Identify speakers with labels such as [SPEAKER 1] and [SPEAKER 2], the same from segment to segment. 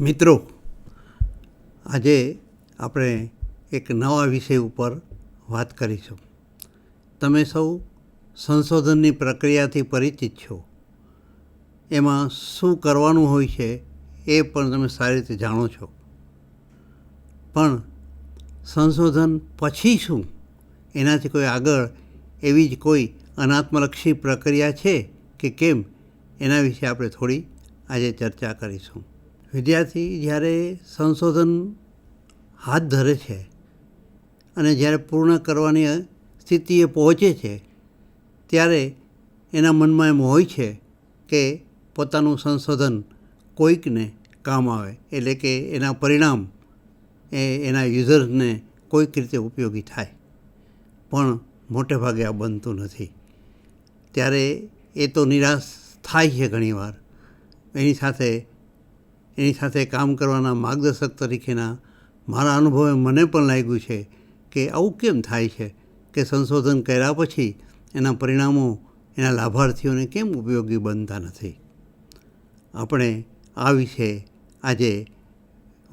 [SPEAKER 1] મિત્રો, આજે આપણે એક નવા વિષય ઉપર વાત કરીશું. તમે સૌ સંશોધનની પ્રક્રિયાથી પરિચિત છો. એમાં શું કરવાનું હોય છે એ પણ તમે સારી રીતે જાણો છો. પણ સંશોધન પછી શું, એનાથી કોઈ આગળ એવી જ કોઈ અનાત્મલક્ષી પ્રક્રિયા છે કે કેમ, એના વિશે આપણે થોડી આજે ચર્ચા કરીશું. વિદ્યાર્થી જ્યારે સંશોધન હાથ ધરે છે અને જ્યારે પૂર્ણ કરવાની સ્થિતિએ પહોંચે છે, ત્યારે એના મનમાં એમ હોય છે કે પોતાનું સંશોધન કોઈકને કામ આવે, એટલે કે એના પરિણામ એના યુઝર્સને કોઈક રીતે ઉપયોગી થાય. પણ મોટે ભાગે આ બનતું નથી. ત્યારે એ તો નિરાશ થાય છે ઘણીવાર. એની સાથે કામ કરવાના માર્ગદર્શક તરીકેના મારા અનુભવે મને પણ લાગ્યું છે કે આવું કેમ થાય છે કે સંશોધન કર્યા પછી એના પરિણામો એના લાભાર્થીઓને કેમ ઉપયોગી બનતા નથી. આપણે આ વિશે આજે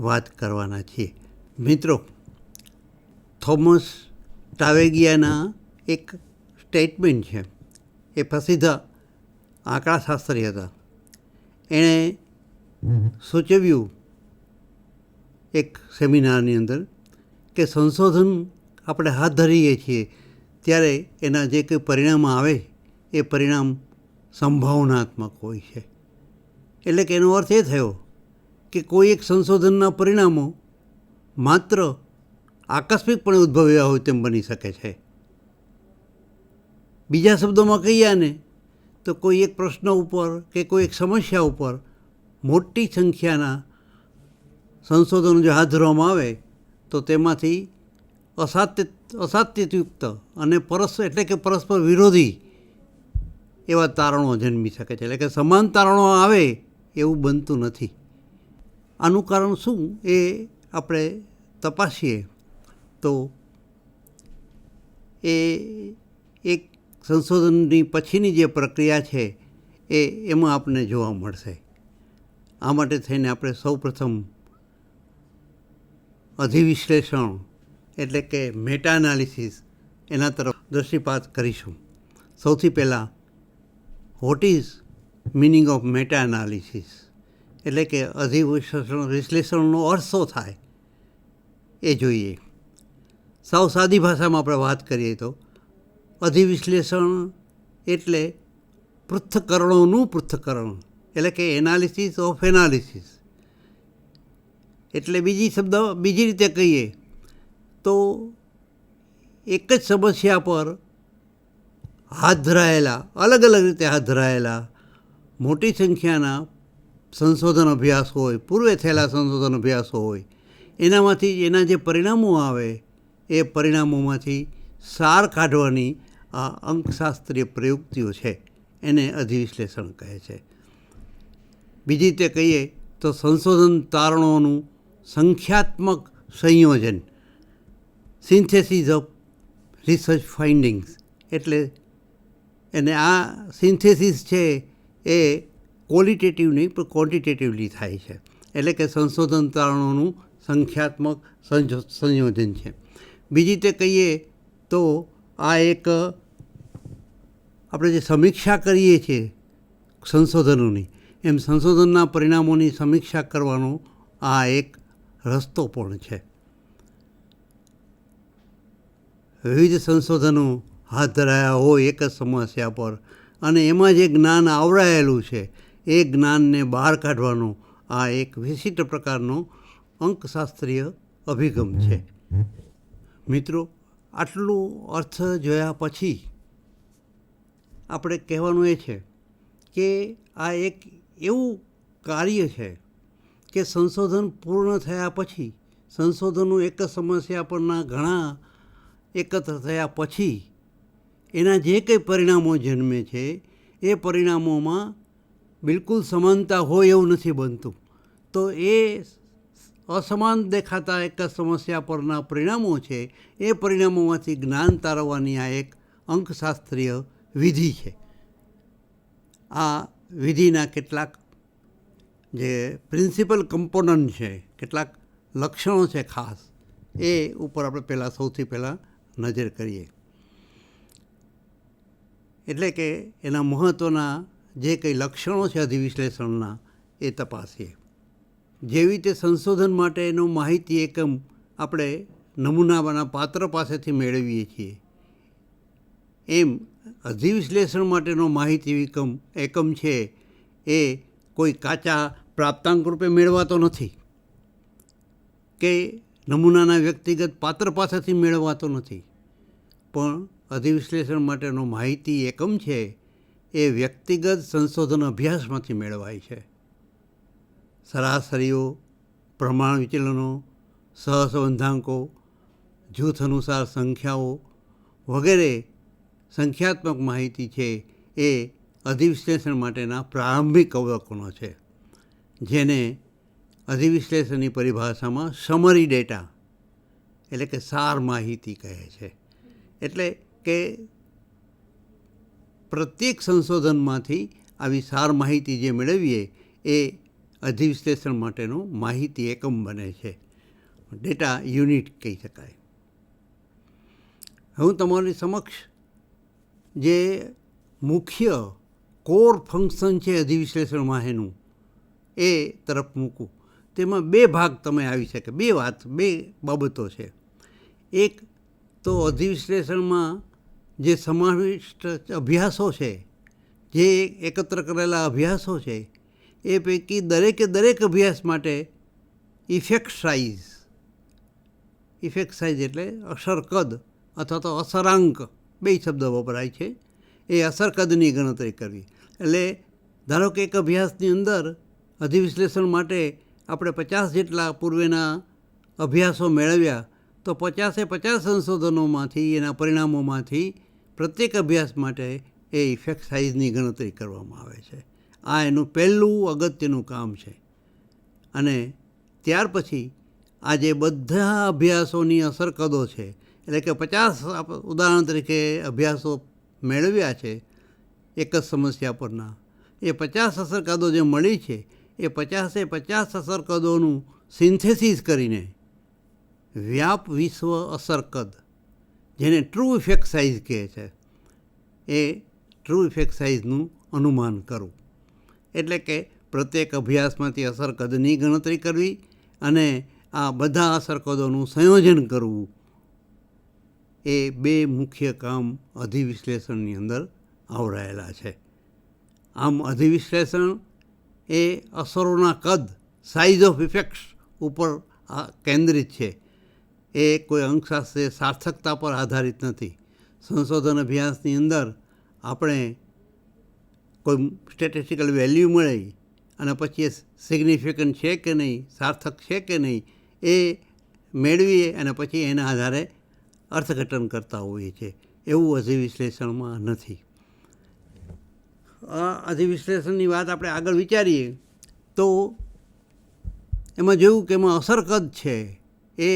[SPEAKER 1] વાત કરવાના છીએ. મિત્રો, થોમસ ટાવેગિયાના એક સ્ટેટમેન્ટ છે. એ પ્રસિદ્ધ આંકડાશાસ્ત્રી હતા. એણે સૂચવ્યું એક સેમિનારની અંદર કે સંશોધન આપણે હાથ ધરીએ છીએ ત્યારે એના જે કંઈ પરિણામ આવે એ પરિણામ સંભાવનાત્મક હોય છે. એટલે કે એનો અર્થ એ થયો કે કોઈ એક સંશોધનના પરિણામો માત્ર આકસ્મિકપણે ઉદ્ભવ્યા હોય તેમ બની શકે છે. બીજા શબ્દોમાં કહીએ ને તો કોઈ એક પ્રશ્ન ઉપર કે કોઈ એક સમસ્યા ઉપર મોટી સંખ્યાના સંશોધનો જો હાથ ધરવામાં આવે તો તેમાંથી અસાત્યયુક્ત અને એટલે કે પરસ્પર વિરોધી એવા તારણો જન્મી શકે છે. એટલે કે સમાન તારણો આવે એવું બનતું નથી. આનું કારણ શું એ આપણે તપાસીએ તો એ એક સંશોધનની પછીની જે પ્રક્રિયા છે એમાં આપણને જોવા મળશે. આ માટે થઈને આપણે સૌપ્રથમ અધિવિશ્લેષણ એટલે કે મેટા એનાલિસિસ એના તરફ દૃષ્ટિપાત કરીશું. સૌથી પહેલાં what is meaning of meta analysis, એટલે કે વિશ્લેષણનો અર્થ શું થાય એ જોઈએ. સાવ સાદી ભાષામાં આપણે વાત કરીએ તો અધિવિશ્લેષણ એટલે પૃથ્થકરણોનું પૃથ્થકરણ, એટલે કે એનાલિસિસ ઓફ એનાલિસિસ. એટલે બીજી રીતે કહીએ તો એક જ સમસ્યા પર અલગ અલગ રીતે હાથ ધરાયેલા મોટી સંખ્યાના સંશોધન અભ્યાસો હોય, પૂર્વે થયેલા સંશોધન અભ્યાસો હોય, એનામાંથી એના જે પરિણામો આવે એ પરિણામોમાંથી સાર કાઢવાની આ અંકશાસ્ત્રીય પ્રયુક્તિઓ છે, એને અધિવિશ્લેષણ કહે છે. બીજી રીતે કહીએ તો સંશોધન તારણોનું સંખ્યાત્મક સંયોજન, સિન્થેસિસ ઓફ રિસર્ચ ફાઇન્ડિંગ્સ. એટલે એને આ સિન્થેસિસ છે એ ક્વોલિટેટિવ નહીં પણ ક્વોન્ટિટેટિવલી થાય છે. એટલે કે સંશોધન તારણોનું સંખ્યાત્મક સંયોજન છે. બીજી રીતે કહીએ તો આ એક આપણે જે સમીક્ષા કરીએ છીએ સંશોધનોની, એમ સંશોધનના પરિણામોની સમીક્ષા કરવાનો આ એક રસ્તો પણ છે. વિવિધ સંશોધનો હાથ ધરાયા હોય એક જ સમસ્યા પર અને એમાં જે જ્ઞાન આવરાયેલું છે એ જ્ઞાનને બહાર કાઢવાનો આ એક વિશિષ્ટ પ્રકારનો અંકશાસ્ત્રીય અભિગમ છે. મિત્રો, આટલું અર્થ જોયા પછી આપણે કહેવાનું એ છે કે આ એક એવું કાર્ય છે કે સંશોધન પૂર્ણ થયા પછી, સંશોધનો એક જ સમસ્યા પરના ઘણા એકત્ર થયા પછી એના જે કંઈ પરિણામો જન્મે છે એ પરિણામોમાં બિલકુલ સમાનતા હોય એવું નથી બનતું. તો એ અસમાન દેખાતા એક જ સમસ્યા પરના પરિણામો છે, એ પરિણામોમાંથી જ્ઞાન તારવવાની આ એક અંકશાસ્ત્રીય વિધિ છે. આ વિધિના કેટલાક જે પ્રિન્સિપલ કમ્પોનન્ટ છે, કેટલાક લક્ષણો છે ખાસ, એ ઉપર આપણે સૌથી પહેલાં નજર કરીએ. એટલે કે એના મહત્ત્વના જે કંઈ લક્ષણો છે અધિવિશ્લેષણના એ તપાસીએ. જેવી રીતે સંશોધન માટેનો માહિતી એકમ આપણે નમૂનાના પાત્ર પાસેથી મેળવીએ છીએ, એમ અધિવિશ્લેષણ માટેનો માહિતી એકમ છે એ કોઈ કાચા પ્રાપ્તાંક રૂપે મેળવાતો નથી કે નમૂનાના વ્યક્તિગત પાત્ર પાસેથી મેળવાતો નથી, પણ અધિવિશ્લેષણ માટેનો માહિતી એકમ છે એ વ્યક્તિગત સંશોધન અભ્યાસમાંથી મેળવાય છે. સરાસરીઓ, પ્રમાણ વિચલનો, સહસંબંધાંકો, જૂથ અનુસાર સંખ્યાઓ વગેરે સંખ્યાત્મક માહિતી છે એ અધિવિશ્લેષણ માટેના પ્રારંભિક અવલોકનો છે, જેને અધિવિશ્લેષણની પરિભાષામાં સમરી ડેટા એટલે કે સાર માહિતી કહે છે. એટલે કે પ્રત્યેક સંશોધનમાંથી આવી સાર માહિતી જે મેળવીએ એ અધિવિશ્લેષણ માટેનો માહિતી એકમ બને છે, ડેટા યુનિટ કહી શકાય. હું તમારી સમક્ષ જે મુખ્ય કોર ફંક્શન છે અધિવિશ્લેષણમાં એનું એ તરફ મૂકું. તેમાં બે ભાગ તમે આવી શકે, બે બાબતો છે. એક તો અધિવિશ્લેષણમાં જે સમાવિષ્ટ અભ્યાસો છે, જે એકત્ર કરેલા અભ્યાસો છે, એ પૈકી દરેક અભ્યાસ માટે ઇફેક્ટ સાઇઝ એટલે અસર કદ અથવા તો અસરાંક, બે શબ્દ વપરાય છે. એ અસર કદની ગણતરી કરવી. એટલે ધારો કે એક અભ્યાસની અંદર અધિવિશ્લેષણ માટે આપણે 50 જેટલા પૂર્વેના અભ્યાસો મેળવ્યા, તો 50 સંશોધનોમાંથી, એના પરિણામોમાંથી પ્રત્યેક અભ્યાસ માટે એ ઇફેક્ટ સાઇઝની ગણતરી કરવામાં આવે છે. આ એનું પહેલું અગત્યનું કામ છે. અને ત્યાર પછી આ જે બધા અભ્યાસોની અસર કદો છે, એટલે કે 50 ઉદાહરણ તરીકે અભ્યાસો મેળવ્યા છે એક જ સમસ્યા પરના, એ 50 અસર કદો જે મળી છે એ 50 અસર કદોનું સિન્થેસિસ કરીને વ્યાપ વિશ્વ અસર કદ, જેને ટ્રુ ઇફેક્ટ સાઇઝ કહે છે, એ ટ્રુ ઇફેક્ટ સાઇઝનું અનુમાન કરવું. એટલે કે પ્રત્યેક અભ્યાસમાંથી અસર કદની ગણતરી કરવી અને આ બધા અસર કદોનું સંયોજન કરવું, એ બે મુખ્ય કામ અધિવિશ્લેષણની અંદર આવરાયેલા છે. આમ અધિવિશ્લેષણ એ અસરોના કદ, સાઇઝ ઓફ ઇફેક્ટ્સ ઉપર કેન્દ્રિત છે. એ કોઈ અંકશાસ્ત્રીય સાર્થકતા પર આધારિત નથી. સંશોધન અભ્યાસની અંદર આપણે કોઈ સ્ટેટિસ્ટિકલ વેલ્યુ મળે અને પછી એ સિગ્નિફિકન્ટ છે કે નહીં, સાર્થક છે કે નહીં, એ મેળવીએ અને પછી એના આધારે અર્થઘટન કરતા હોઈએ છીએ. એવું અધિવિશ્લેષણમાં નથી. આ અધિવિશ્લેષણની વાત આપણે આગળ વિચારીએ તો એમાં જોયું કે એમાં અસર કદ છે, એ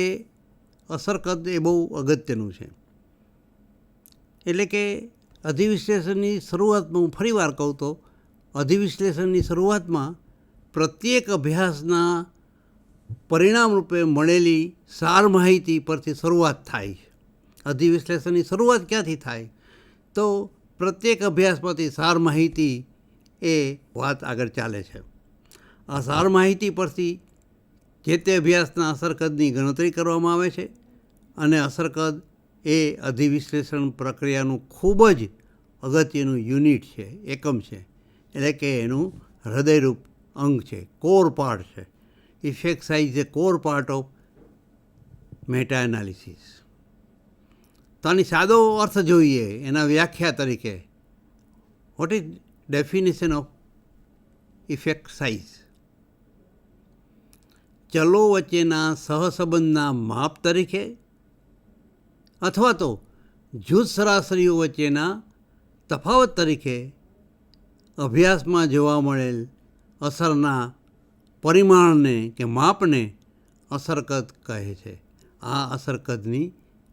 [SPEAKER 1] અસર કદ એ બહુ અગત્યનું છે. એટલે કે અધિવિશ્લેષણની શરૂઆતમાં, હું ફરી વાર કહું તો અધિવિશ્લેષણની શરૂઆતમાં પ્રત્યેક અભ્યાસના પરિણામ રૂપે મળેલી સાર માહિતી પરથી શરૂઆત થાય છે. અધિવિશ્લેષણની શરૂઆત ક્યાંથી થાય? તો પ્રત્યેક અભ્યાસમાંથી સાર માહિતી એ વાત આગળ ચાલે છે. આ સાર માહિતી પરથી જે તે અભ્યાસના અસરકદની ગણતરી કરવામાં આવે છે અને અસરકદ એ અધિવિશ્લેષણ પ્રક્રિયાનું ખૂબ જ અગત્યનું યુનિટ છે, એકમ છે. એટલે કે એનું હૃદયરૂપ અંગ છે, કોર પાર્ટ છે. Effect size A core part of meta analysis. તો આની સાદો અર્થ જોઈએ એના વ્યાખ્યા તરીકે. What is definition of effect size? ચલો વચ્ચેના સહસંબંધના માપ તરીકે અથવા તો જૂથ સરાસરીઓ વચ્ચેના તફાવત તરીકે અભ્યાસમાં જોવા મળેલ અસરના પરિમાણને કે માપને અસરકદ કહે છે. આ અસરકદની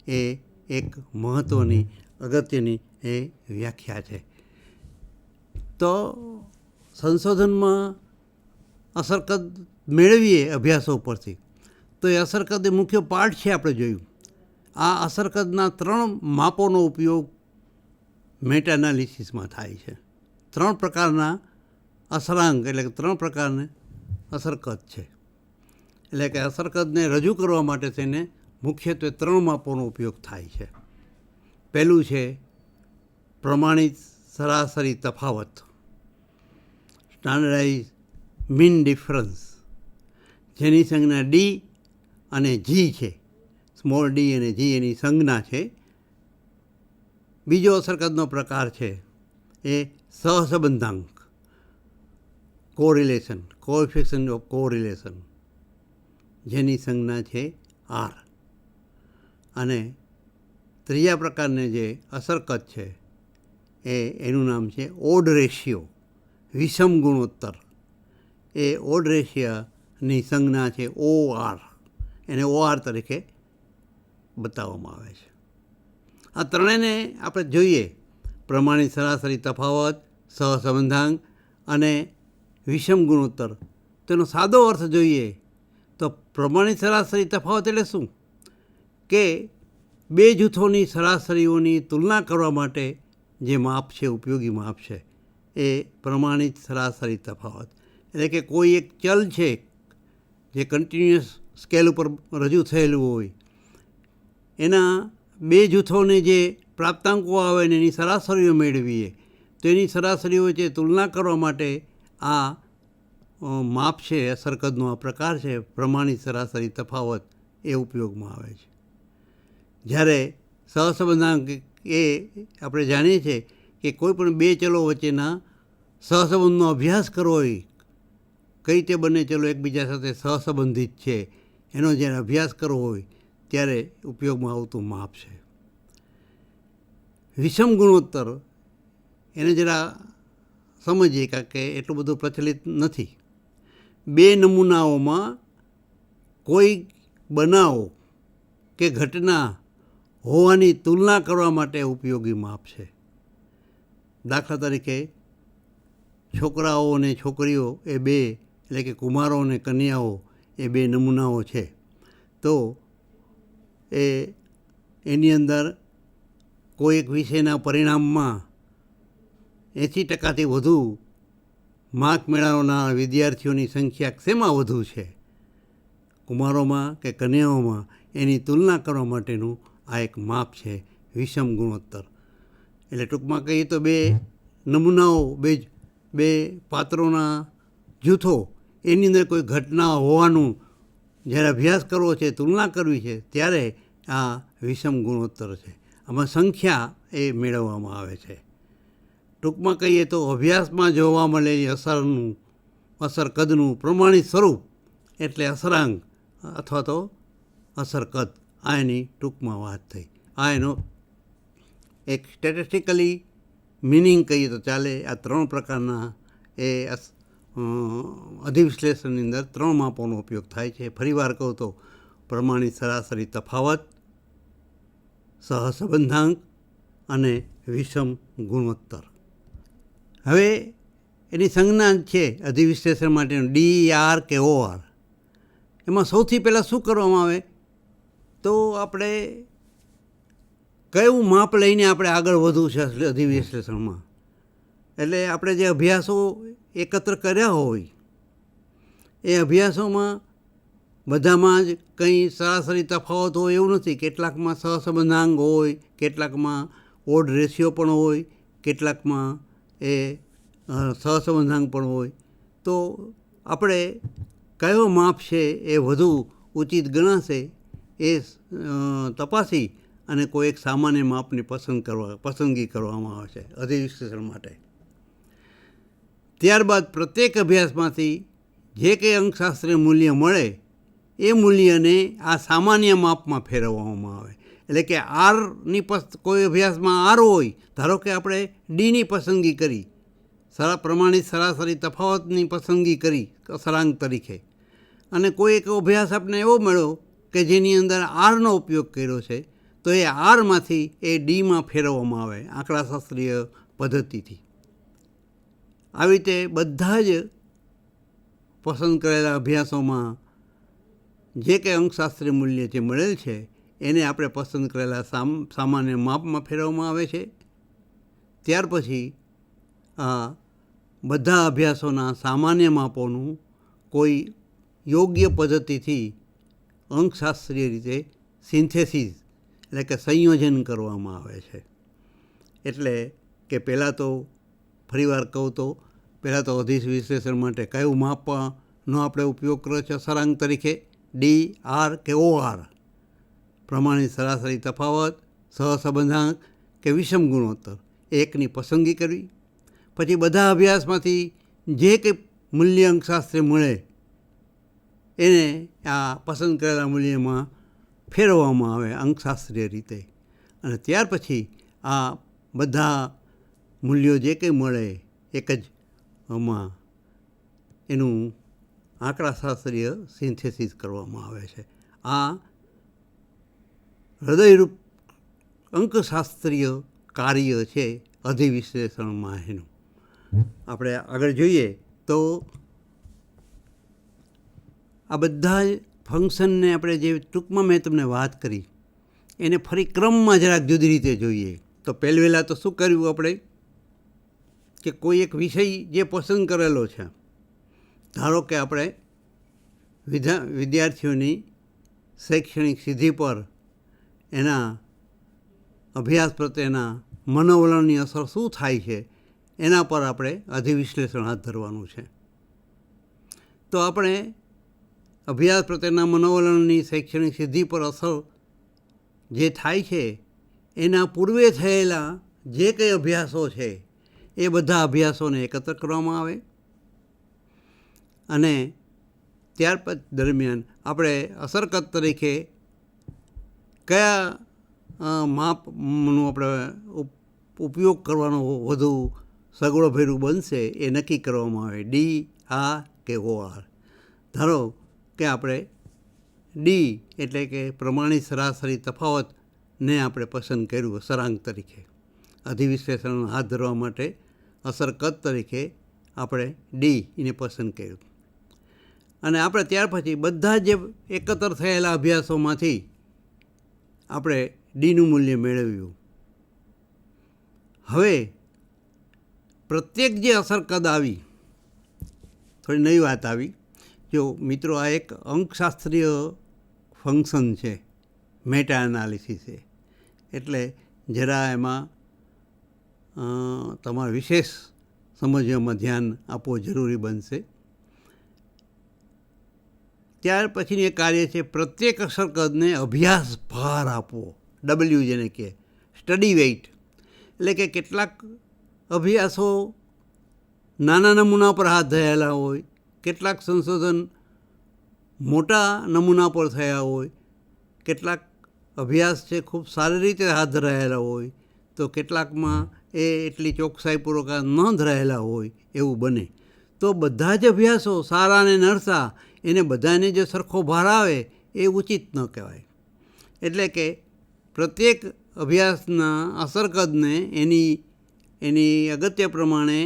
[SPEAKER 1] એ એક મહત્ત્વની અગત્યની એ વ્યાખ્યા છે. તો સંશોધનમાં અસરકદ મેળવીએ અભ્યાસો પરથી, તો એ અસરકદ એ મુખ્ય પાર્ટ છે. આપણે જોયું આ અસરકદના 3 માપોનો ઉપયોગ મેટા એનાલિસિસમાં થાય છે. 3 પ્રકારના અસરાંક એટલે કે 3 પ્રકારની અસરકદ છે. એટલે કે અસરકદને રજૂ કરવા માટે તેને મુખ્યત્વે 3 માપોનો ઉપયોગ થાય છે. પહેલું છે પ્રમાણિત સરાસરી તફાવત, સ્ટાન્ડર્ડાઇઝ મીન ડિફરન્સ, જેની સંજ્ઞા ડી અને જી છે. સ્મોલ ડી અને જી એની સંજ્ઞા છે. બીજો અસરકદનો પ્રકાર છે એ સહસંબંધાંક, કોરિલેશન, કોએફિશિયન્ટ ઓફ કોરિલેશન, જેની સંજ્ઞા છે આર. અને ત્રીજા પ્રકારની જે અસરકદ છે એનું નામ છે ઓડ રેશિયો, વિષમ ગુણોત્તર. એ ઓડ રેશિયાની સંજ્ઞા છે ઓ આર. એને ઓ આર તરીકે બતાવવામાં આવે છે. આ ત્રણેયને આપણે જોઈએ, પ્રમાણિત સરાસરી તફાવત, સહસંબંધાંક અને વિષમ ગુણોત્તર. તેનો સાદો અર્થ જોઈએ તો પ્રમાણિત સરાસરી તફાવત એટલે શું? કે બે જૂથોની સરાસરીઓની તુલના કરવા માટે જે માપ છે, ઉપયોગી માપ છે, એ પ્રમાણિત સરાસરી તફાવત. એટલે કે કોઈ એક ચલ છે જે કન્ટિન્યુઅસ સ્કેલ ઉપર રજૂ થયેલું હોય, એના બે જૂથોને જે પ્રાપ્તાંકો આવે ને એની સરાસરીઓ મેળવીએ, તો એની સરાસરીઓ વચ્ચે તુલના કરવા માટે આ માપ છે, અસરકદનો આ પ્રકાર છે પ્રમાણિત સરાસરી તફાવત, એ ઉપયોગમાં આવે છે. જ્યારે સહસંબંધાંક એ આપણે જાણીએ છીએ કે કોઈ પણ બે ચલો વચ્ચેના સહસંબંધનો અભ્યાસ કરવો હોય, કઈ રીતે બંને ચલો એકબીજા સાથે સહસંબંધિત છે, એનો જ્યારે અભ્યાસ કરવો હોય ત્યારે ઉપયોગમાં આવતું માપ છે. વિષમ ગુણોત્તર એને જરા સમજીએ, કારણ કે એટલું બધું પ્રચલિત નથી. બે નમૂનાઓમાં કોઈ બનાવો કે ઘટના હોવાની તુલના કરવા માટે ઉપયોગી માપ છે. દાખલા તરીકે છોકરાઓ અને છોકરીઓ એ બે, એટલે કે કુમારો અને કન્યાઓ એ બે નમૂનાઓ છે. તો એની અંદર કોઈ એક વિષયના પરિણામમાં 80%થી વધુ માર્ક મેળવનાર વિદ્યાર્થીઓની સંખ્યા શેમાં વધુ છે, કુમારોમાં કે કન્યાઓમાં, એની તુલના કરવા માટેનું આ એક માપ છે વિષમ ગુણોત્તર. એટલે ટૂંકમાં કહીએ તો બે નમૂનાઓ, બે પાત્રોના જૂથો, એની અંદર કોઈ ઘટના હોવાનું જ્યારે અભ્યાસ કરવો છે, તુલના કરવી છે, ત્યારે આ વિષમ ગુણોત્તર છે. આમાં સંખ્યા એ મેળવવામાં આવે છે. ટૂંકમાં કહીએ તો અભ્યાસમાં જોવા મળેલી અસરકદનું પ્રમાણિત સ્વરૂપ એટલે અસરાંક અથવા તો અસરકદ. આ એની ટૂંકમાં વાત થઈ. આ એનો એક સ્ટેટિસ્ટિકલી મિનિંગ કહીએ તો ચાલે. આ 3 પ્રકારના એ અધિવિશ્લેષણની અંદર 3 માપોનો ઉપયોગ થાય છે. ફરીવાર કહું તો પ્રમાણિત સરાસરી તફાવત, સહસંબંધાંક અને વિષમ ગુણોત્તર. હવે એની સંજ્ઞા છે અધિવિશ્લેષણ માટેનું D, R K O R. એમાં સૌથી પહેલાં શું કરવામાં આવે તો આપણે કયું માપ લઈને આપણે આગળ વધવું છે અધિવિશ્લેષણમાં. એટલે આપણે જે અભ્યાસો એકત્ર કર્યા હોય એ અભ્યાસોમાં બધામાં જ કંઈ સરાસરી તફાવત હોય એવું નથી. કેટલાકમાં સહસંબંધાંક હોય, કેટલાકમાં ઓડ રેશિયો પણ હોય, કેટલાકમાં એ સહસંબંધાંક પણ હોય. તો આપણે કયો માપ છે એ વધુ ઉચિત ગણાશે એ તપાસી અને કોઈ એક સામાન્ય માપની પસંદગી કરવામાં આવે છે અધિવિશ્લેષણ માટે. ત્યારબાદ પ્રત્યેક અભ્યાસમાંથી જે કંઈ અંકશાસ્ત્રીય મૂલ્ય મળે એ મૂલ્યને આ સામાન્ય માપમાં ફેરવવામાં આવે. એટલે કે આરની કોઈ અભ્યાસમાં આર હોય, ધારો કે આપણે ડીની પસંદગી કરી, પ્રમાણિત સરાસરી તફાવતની પસંદગી કરી અસરાંક તરીકે, અને કોઈ એક અભ્યાસ આપણે એવો મળ્યો કે જેની અંદર આરનો ઉપયોગ કર્યો છે, તો એ આરમાંથી એ ડીમાં ફેરવવામાં આવે આંકડાશાસ્ત્રીય પદ્ધતિથી. આવી રીતે બધા જ પસંદ કરેલા અભ્યાસોમાં જે કંઈ અંકશાસ્ત્રીય મૂલ્ય જે મળેલ છે એને આપણે પસંદ કરેલા સામાન્ય માપમાં ફેરવવામાં આવે છે. ત્યાર પછી આ બધા અભ્યાસોના સામાન્ય માપોનું કોઈ યોગ્ય પદ્ધતિથી અંકશાસ્ત્રીય રીતે સિન્થેસિસ એટલે કે સંયોજન કરવામાં આવે છે. એટલે કે પહેલાં તો ફરીવાર કહું તો પહેલાં તો અધિશ વિશ્લેષણ માટે કયું માપનો આપણે ઉપયોગ કર્યો છે અસરાંક તરીકે D, R K O R, પ્રમાણિત સરાસરી તફાવત, સહસંબંધાંક કે વિષમ ગુણોત્તર, એકની પસંદગી કરવી. પછી બધા અભ્યાસમાંથી જે કંઈ મૂલ્ય અંકશાસ્ત્રી મળે એને આ પસંદ કરેલા મૂલ્યમાં ફેરવવામાં આવે અંકશાસ્ત્રીય રીતે. અને ત્યાર પછી આ બધા મૂલ્યો જે કંઈ મળે એક જ આમાં એનું આંકડાશાસ્ત્રીય સિન્થેસિસ કરવામાં આવે છે. આ હૃદયરૂપ અંકશાસ્ત્રીય કાર્ય છે અધિવિશ્લેષણમાં એનું. આપણે આગળ જોઈએ તો આ બધા ફંક્શનને આપણે જે ટૂંકમાં મેં તમને વાત કરી એને ફરી ક્રમમાં જરાક જુદી રીતે જોઈએ. તો પહેલાં તો શું કર્યું આપણે કે કોઈ એક વિષય જે પસંદ કરેલો છે, ધારો કે આપણે વિદ્યાર્થીઓની શૈક્ષણિક સિદ્ધિ પર એના અભ્યાસ પ્રત્યેના મનોવલણની અસર શું થાય છે એના પર આપણે અધિવિશ્લેષણ હાથ ધરવાનું છે. તો આપણે અભ્યાસ પ્રત્યેના મનોવલણની શૈક્ષણિક સિદ્ધિ પર અસર જે થાય છે એના પૂર્વે થયેલા જે કંઈ અભ્યાસો છે એ બધા અભ્યાસોને એકત્ર કરવામાં આવે અને ત્યાર પછી દરમિયાન આપણે અસરકત તરીકે કયા માપનું આપણે ઉપયોગ કરવાનો વધુ સગવડભર્યું બનશે એ નક્કી કરવામાં આવે. D, R K O R. ધારો કે આપણે ડી એટલે કે પ્રમાણિત સરાસરી તફાવતને આપણે પસંદ કર્યું અસરાંક તરીકે. અધિવિશ્લેષણ હાથ ધરવા માટે અસરકત તરીકે આપણે ડી એને પસંદ કર્યું અને આપણે ત્યાર પછી બધા જે એકત્ર થયેલા અભ્યાસોમાંથી આપણે ડીનું મૂલ્ય મેળવ્યું. હવે પ્રત્યેક જે અસરકદ આવી, થોડી નવી વાત આવી. જો મિત્રો આ એક અંકશાસ્ત્રીય ફંક્શન છે, મેટા એનાલિસિસ છે, એટલે જરા એમાં તમારે વિશેષ સમજવામાં ધ્યાન આપવું જરૂરી બનશે. ત્યાર પછીનું એક કાર્ય છે પ્રત્યેક અસરકદને અભ્યાસ ભાર આપવો, ડબલ્યુ જેને કહે સ્ટડી વેઇટ. એટલે કે કેટલાક અભ્યાસો નાના નમૂના પર હાથ ધરાયેલા હોય, કેટલાક સંશોધન મોટા નમૂના પર થયા હોય, કેટલાક અભ્યાસ છે ખૂબ સારી રીતે હાથ ધરાયેલા હોય, તો કેટલાકમાં એ એટલી ચોકસાઈપૂર્વક ન ધરાયેલા હોય એવું બને. તો બધા જ અભ્યાસો સારા અને નરસા એને બધાને જે સરખો ભાર આવે એ ઉચિત ન કહેવાય. એટલે કે પ્રત્યેક અભ્યાસના અસરકદને એની અગત્ય પ્રમાણે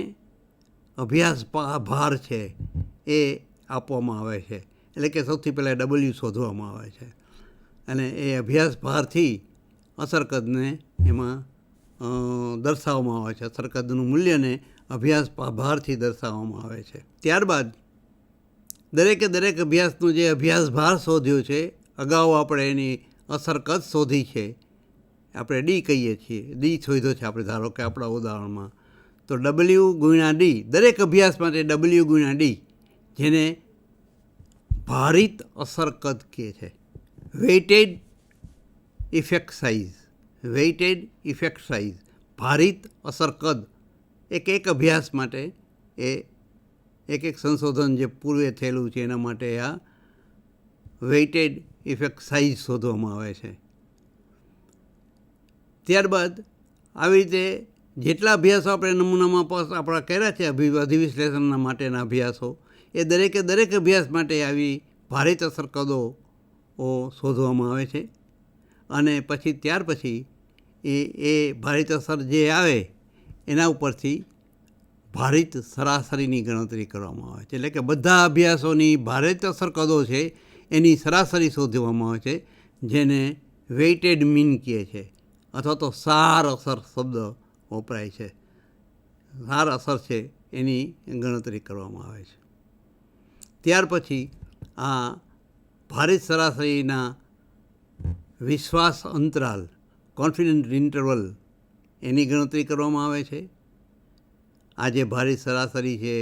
[SPEAKER 1] અભ્યાસ ભાર છે એ આપવામાં આવે છે. એટલે કે સૌથી પહેલાં ડબલ્યુ શોધવામાં આવે છે અને એ અભ્યાસ ભારથી અસરકદને એમાં દર્શાવવામાં આવે છે. અસરકદનું મૂલ્યને અભ્યાસ ભારથી દર્શાવવામાં આવે છે. ત્યારબાદ દરેકે દરેક અભ્યાસનો જે અભ્યાસ ભાર શોધ્યો છે, અગાઉ આપણે એની અસરકદ શોધી છે, આપણે ડી કહીએ છીએ, ડી શોધ્યો છે આપણે ધારો કે આપણા ઉદાહરણમાં, તો ડબલ્યુ ગુણ્યા ડી, દરેક અભ્યાસ માટે ડબલ્યુ ગુણ્યા ડી, જેને ભારિત અસરકદ કહે છે. Weighted effect size, weighted effect size, ભારિત અસરકદ એક અભ્યાસ માટે એ એક સંશોધન જે પૂર્વે થયેલું છે એના માટે આ વેઇટેડ ઇફેક્ટ સાઇઝ શોધવામાં આવે છે. ત્યારબાદ આવી રીતે જેટલા અભ્યાસો આપણે નમૂનામાં આપણા કર્યા છે અધિવિશ્લેષણના માટેના અભ્યાસો, એ દરેકે દરેક અભ્યાસ માટે આવી ભારિત અસરકદો શોધવામાં આવે છે અને પછી ત્યાર પછી એ ભારિત અસર જે આવે એના ઉપરથી ભારિત સરાસરીની ગણતરી કરવામાં આવે છે. એટલે કે બધા અભ્યાસોની ભારિત અસર કદો છે એની સરાસરી શોધવામાં આવે છે, જેને વેઇટેડ મીન કહે છે, અથવા તો સાર અસર શબ્દ વપરાય છે. સાર અસર છે એની ગણતરી કરવામાં આવે છે. ત્યાર પછી આ ભારિત સરાસરીના વિશ્વાસ અંતરાલ, કોન્ફિડન્સ ઇન્ટરવલ, એની ગણતરી કરવામાં આવે છે. આ જે ભારિત સરાસરી છે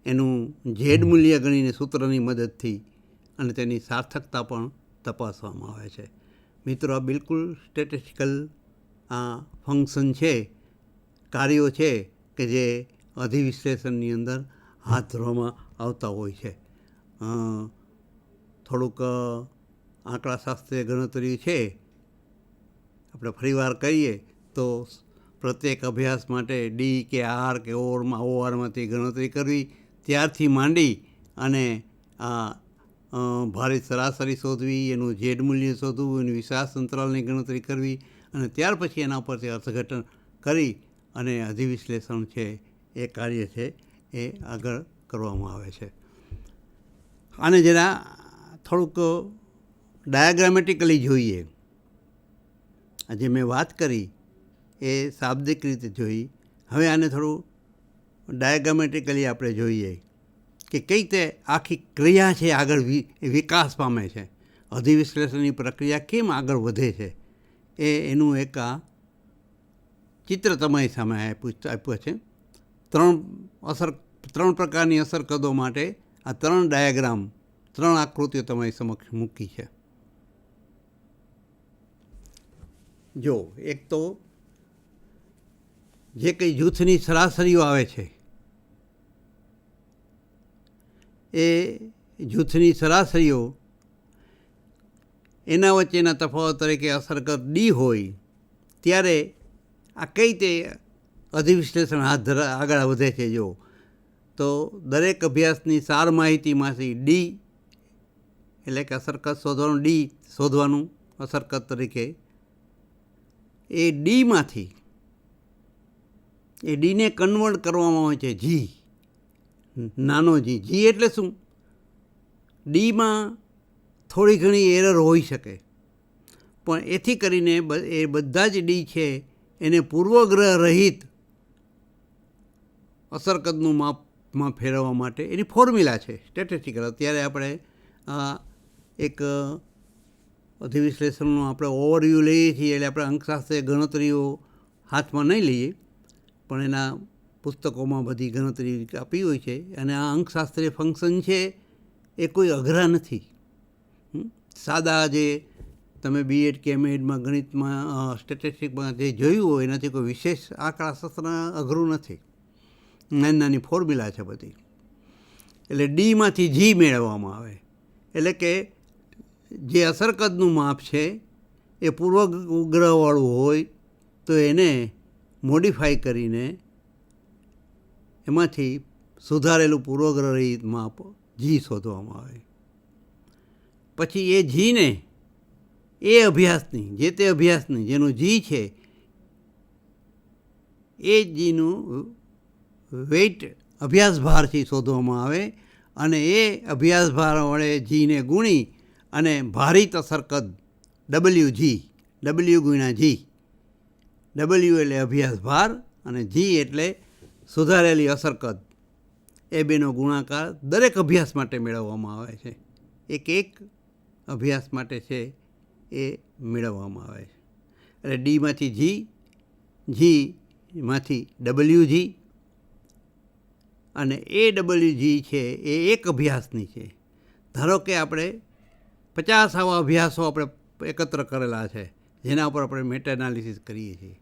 [SPEAKER 1] એનું ઝેડ મૂલ્ય ગણીને સૂત્રની મદદથી અને તેની સાર્થકતા પણ તપાસવામાં આવે છે. મિત્રો, આ બિલકુલ સ્ટેટિસ્ટિકલ આ ફંક્શન છે, કાર્યો છે કે જે અધિવિશ્લેષણની અંદર હાથ ધરવામાં આવતા હોય છે. થોડુંક આંકડાશાસ્ત્રીય ગણતરી છે, આપણે ફરીવાર કહીએ તો પ્રત્યેક અભ્યાસ માટે ડી કે આર કે ઓઆરમાંથી ગણતરી કરવી, ત્યારથી માંડી અને આ ભારિત સરાસરી શોધવી, એનું ઝેડ મૂલ્ય શોધવું, એની વિશ્વાસ અંતરાલની ગણતરી કરવી અને ત્યાર પછી એના ઉપરથી અર્થઘટન કરી અને અધિવિશ્લેષણ છે એ કાર્ય છે એ આગળ કરવામાં આવે છે. આને જરા થોડુંક ડાયાગ્રામેટિકલી જોઈએ. આજે મેં વાત કરી એ શાબ્દિક રીતે જોઈ, હવે આને થોડું ડાયાગ્રામેટિકલી આપણે જોઈએ કે કઈ રીતે આખી ક્રિયા છે આગળ વિકાસ પામે છે, અધિવિશ્લેષણની પ્રક્રિયા કેમ આગળ વધે છે, એનું એક આ ચિત્ર તમારી સામે આપ્યું છે. ત્રણ પ્રકારની અસર કદો માટે આ 3 ડાયાગ્રામ, 3 આકૃતિઓ તમારી સમક્ષ મૂકી છે. જો એક તો જે કંઈ જૂથની સરાસરીઓ આવે છે એ જૂથની સરાસરીઓ એના વચ્ચેના તફાવત તરીકે અસરકદ ડી હોય ત્યારે આ કઈ રીતે અધિવિશ્લેષણ આગળ વધે છે. જો તો દરેક અભ્યાસની સાર માહિતીમાંથી ડી એટલે કે અસરકદ શોધવાનું, ડી શોધવાનું અસરકદ તરીકે, એ ડીમાંથી એ ડીને કન્વર્ટ કરવામાં આવે છે જી, નાનો જી. જી એટલે શું? ડીમાં થોડી ઘણી એરર હોઈ શકે, પણ એથી કરીને એ બધા જ ડી છે એને પૂર્વગ્રહ રહિત અસરકદનું માપમાં ફેરવવા માટે એની ફોર્મ્યુલા છે સ્ટેટિસ્ટિકલ. અત્યારે આપણે એક અધિવિશ્લેષણનો આપણે ઓવરવ્યૂ લઈએ છીએ એટલે આપણે અંકશાસ્ત્રીય ગણતરીઓ હાથમાં નહીં લઈએ, પણ એના પુસ્તકોમાં બધી ગણતરી આપી હોય છે. અને આ અંકશાસ્ત્રીય ફંક્શન છે એ કોઈ અઘરા નથી. સાદા જે તમે બીએડ કે એમએડમાં ગણિતમાં સ્ટેટિસ્ટિકમાં જે જોયું હોય એનાથી કોઈ વિશેષ આંકડાશાસ્ત્ર અઘરું નથી. નાની નાની ફોર્મ્યુલા છે બધી. એટલે ડીમાંથી જી મેળવવામાં આવે, એટલે કે જે અસરકદનું માપ છે એ પૂર્વગ્રહવાળું હોય તો એને મોડિફાઈ કરીને એમાંથી સુધારેલું પૂર્વગ્રહ રહિત માપ જી શોધવામાં આવે. પછી એ જીને એ અભ્યાસની, જે તે અભ્યાસની જેનું જી છે એ જીનું વેઇટ અભ્યાસ ભારથી શોધવામાં આવે અને એ અભ્યાસ ભાર વડે જીને ગુણી અને ભારિત અસરકદ ડબલ્યુ જી, ડબલ્યુ ગુણ્યા જી, ડબલ્યુ એટલે અભ્યાસ ભાર અને જી એટલે સુધારેલી અસરકદ, એ બેનો ગુણાકાર દરેક અભ્યાસ માટે મેળવવામાં આવે છે. એક અભ્યાસ માટે છે એ મેળવવામાં આવે છે. એટલે ડીમાંથી જી, જીમાંથી ડબલ્યુ જી, અને એ ડબલ્યુ જી છે એ એક અભ્યાસની છે. ધારો કે આપણે 50 આવા અભ્યાસો આપણે એકત્ર કરેલા છે જેના ઉપર આપણે મેટા એનાલિસિસ કરીએ છીએ.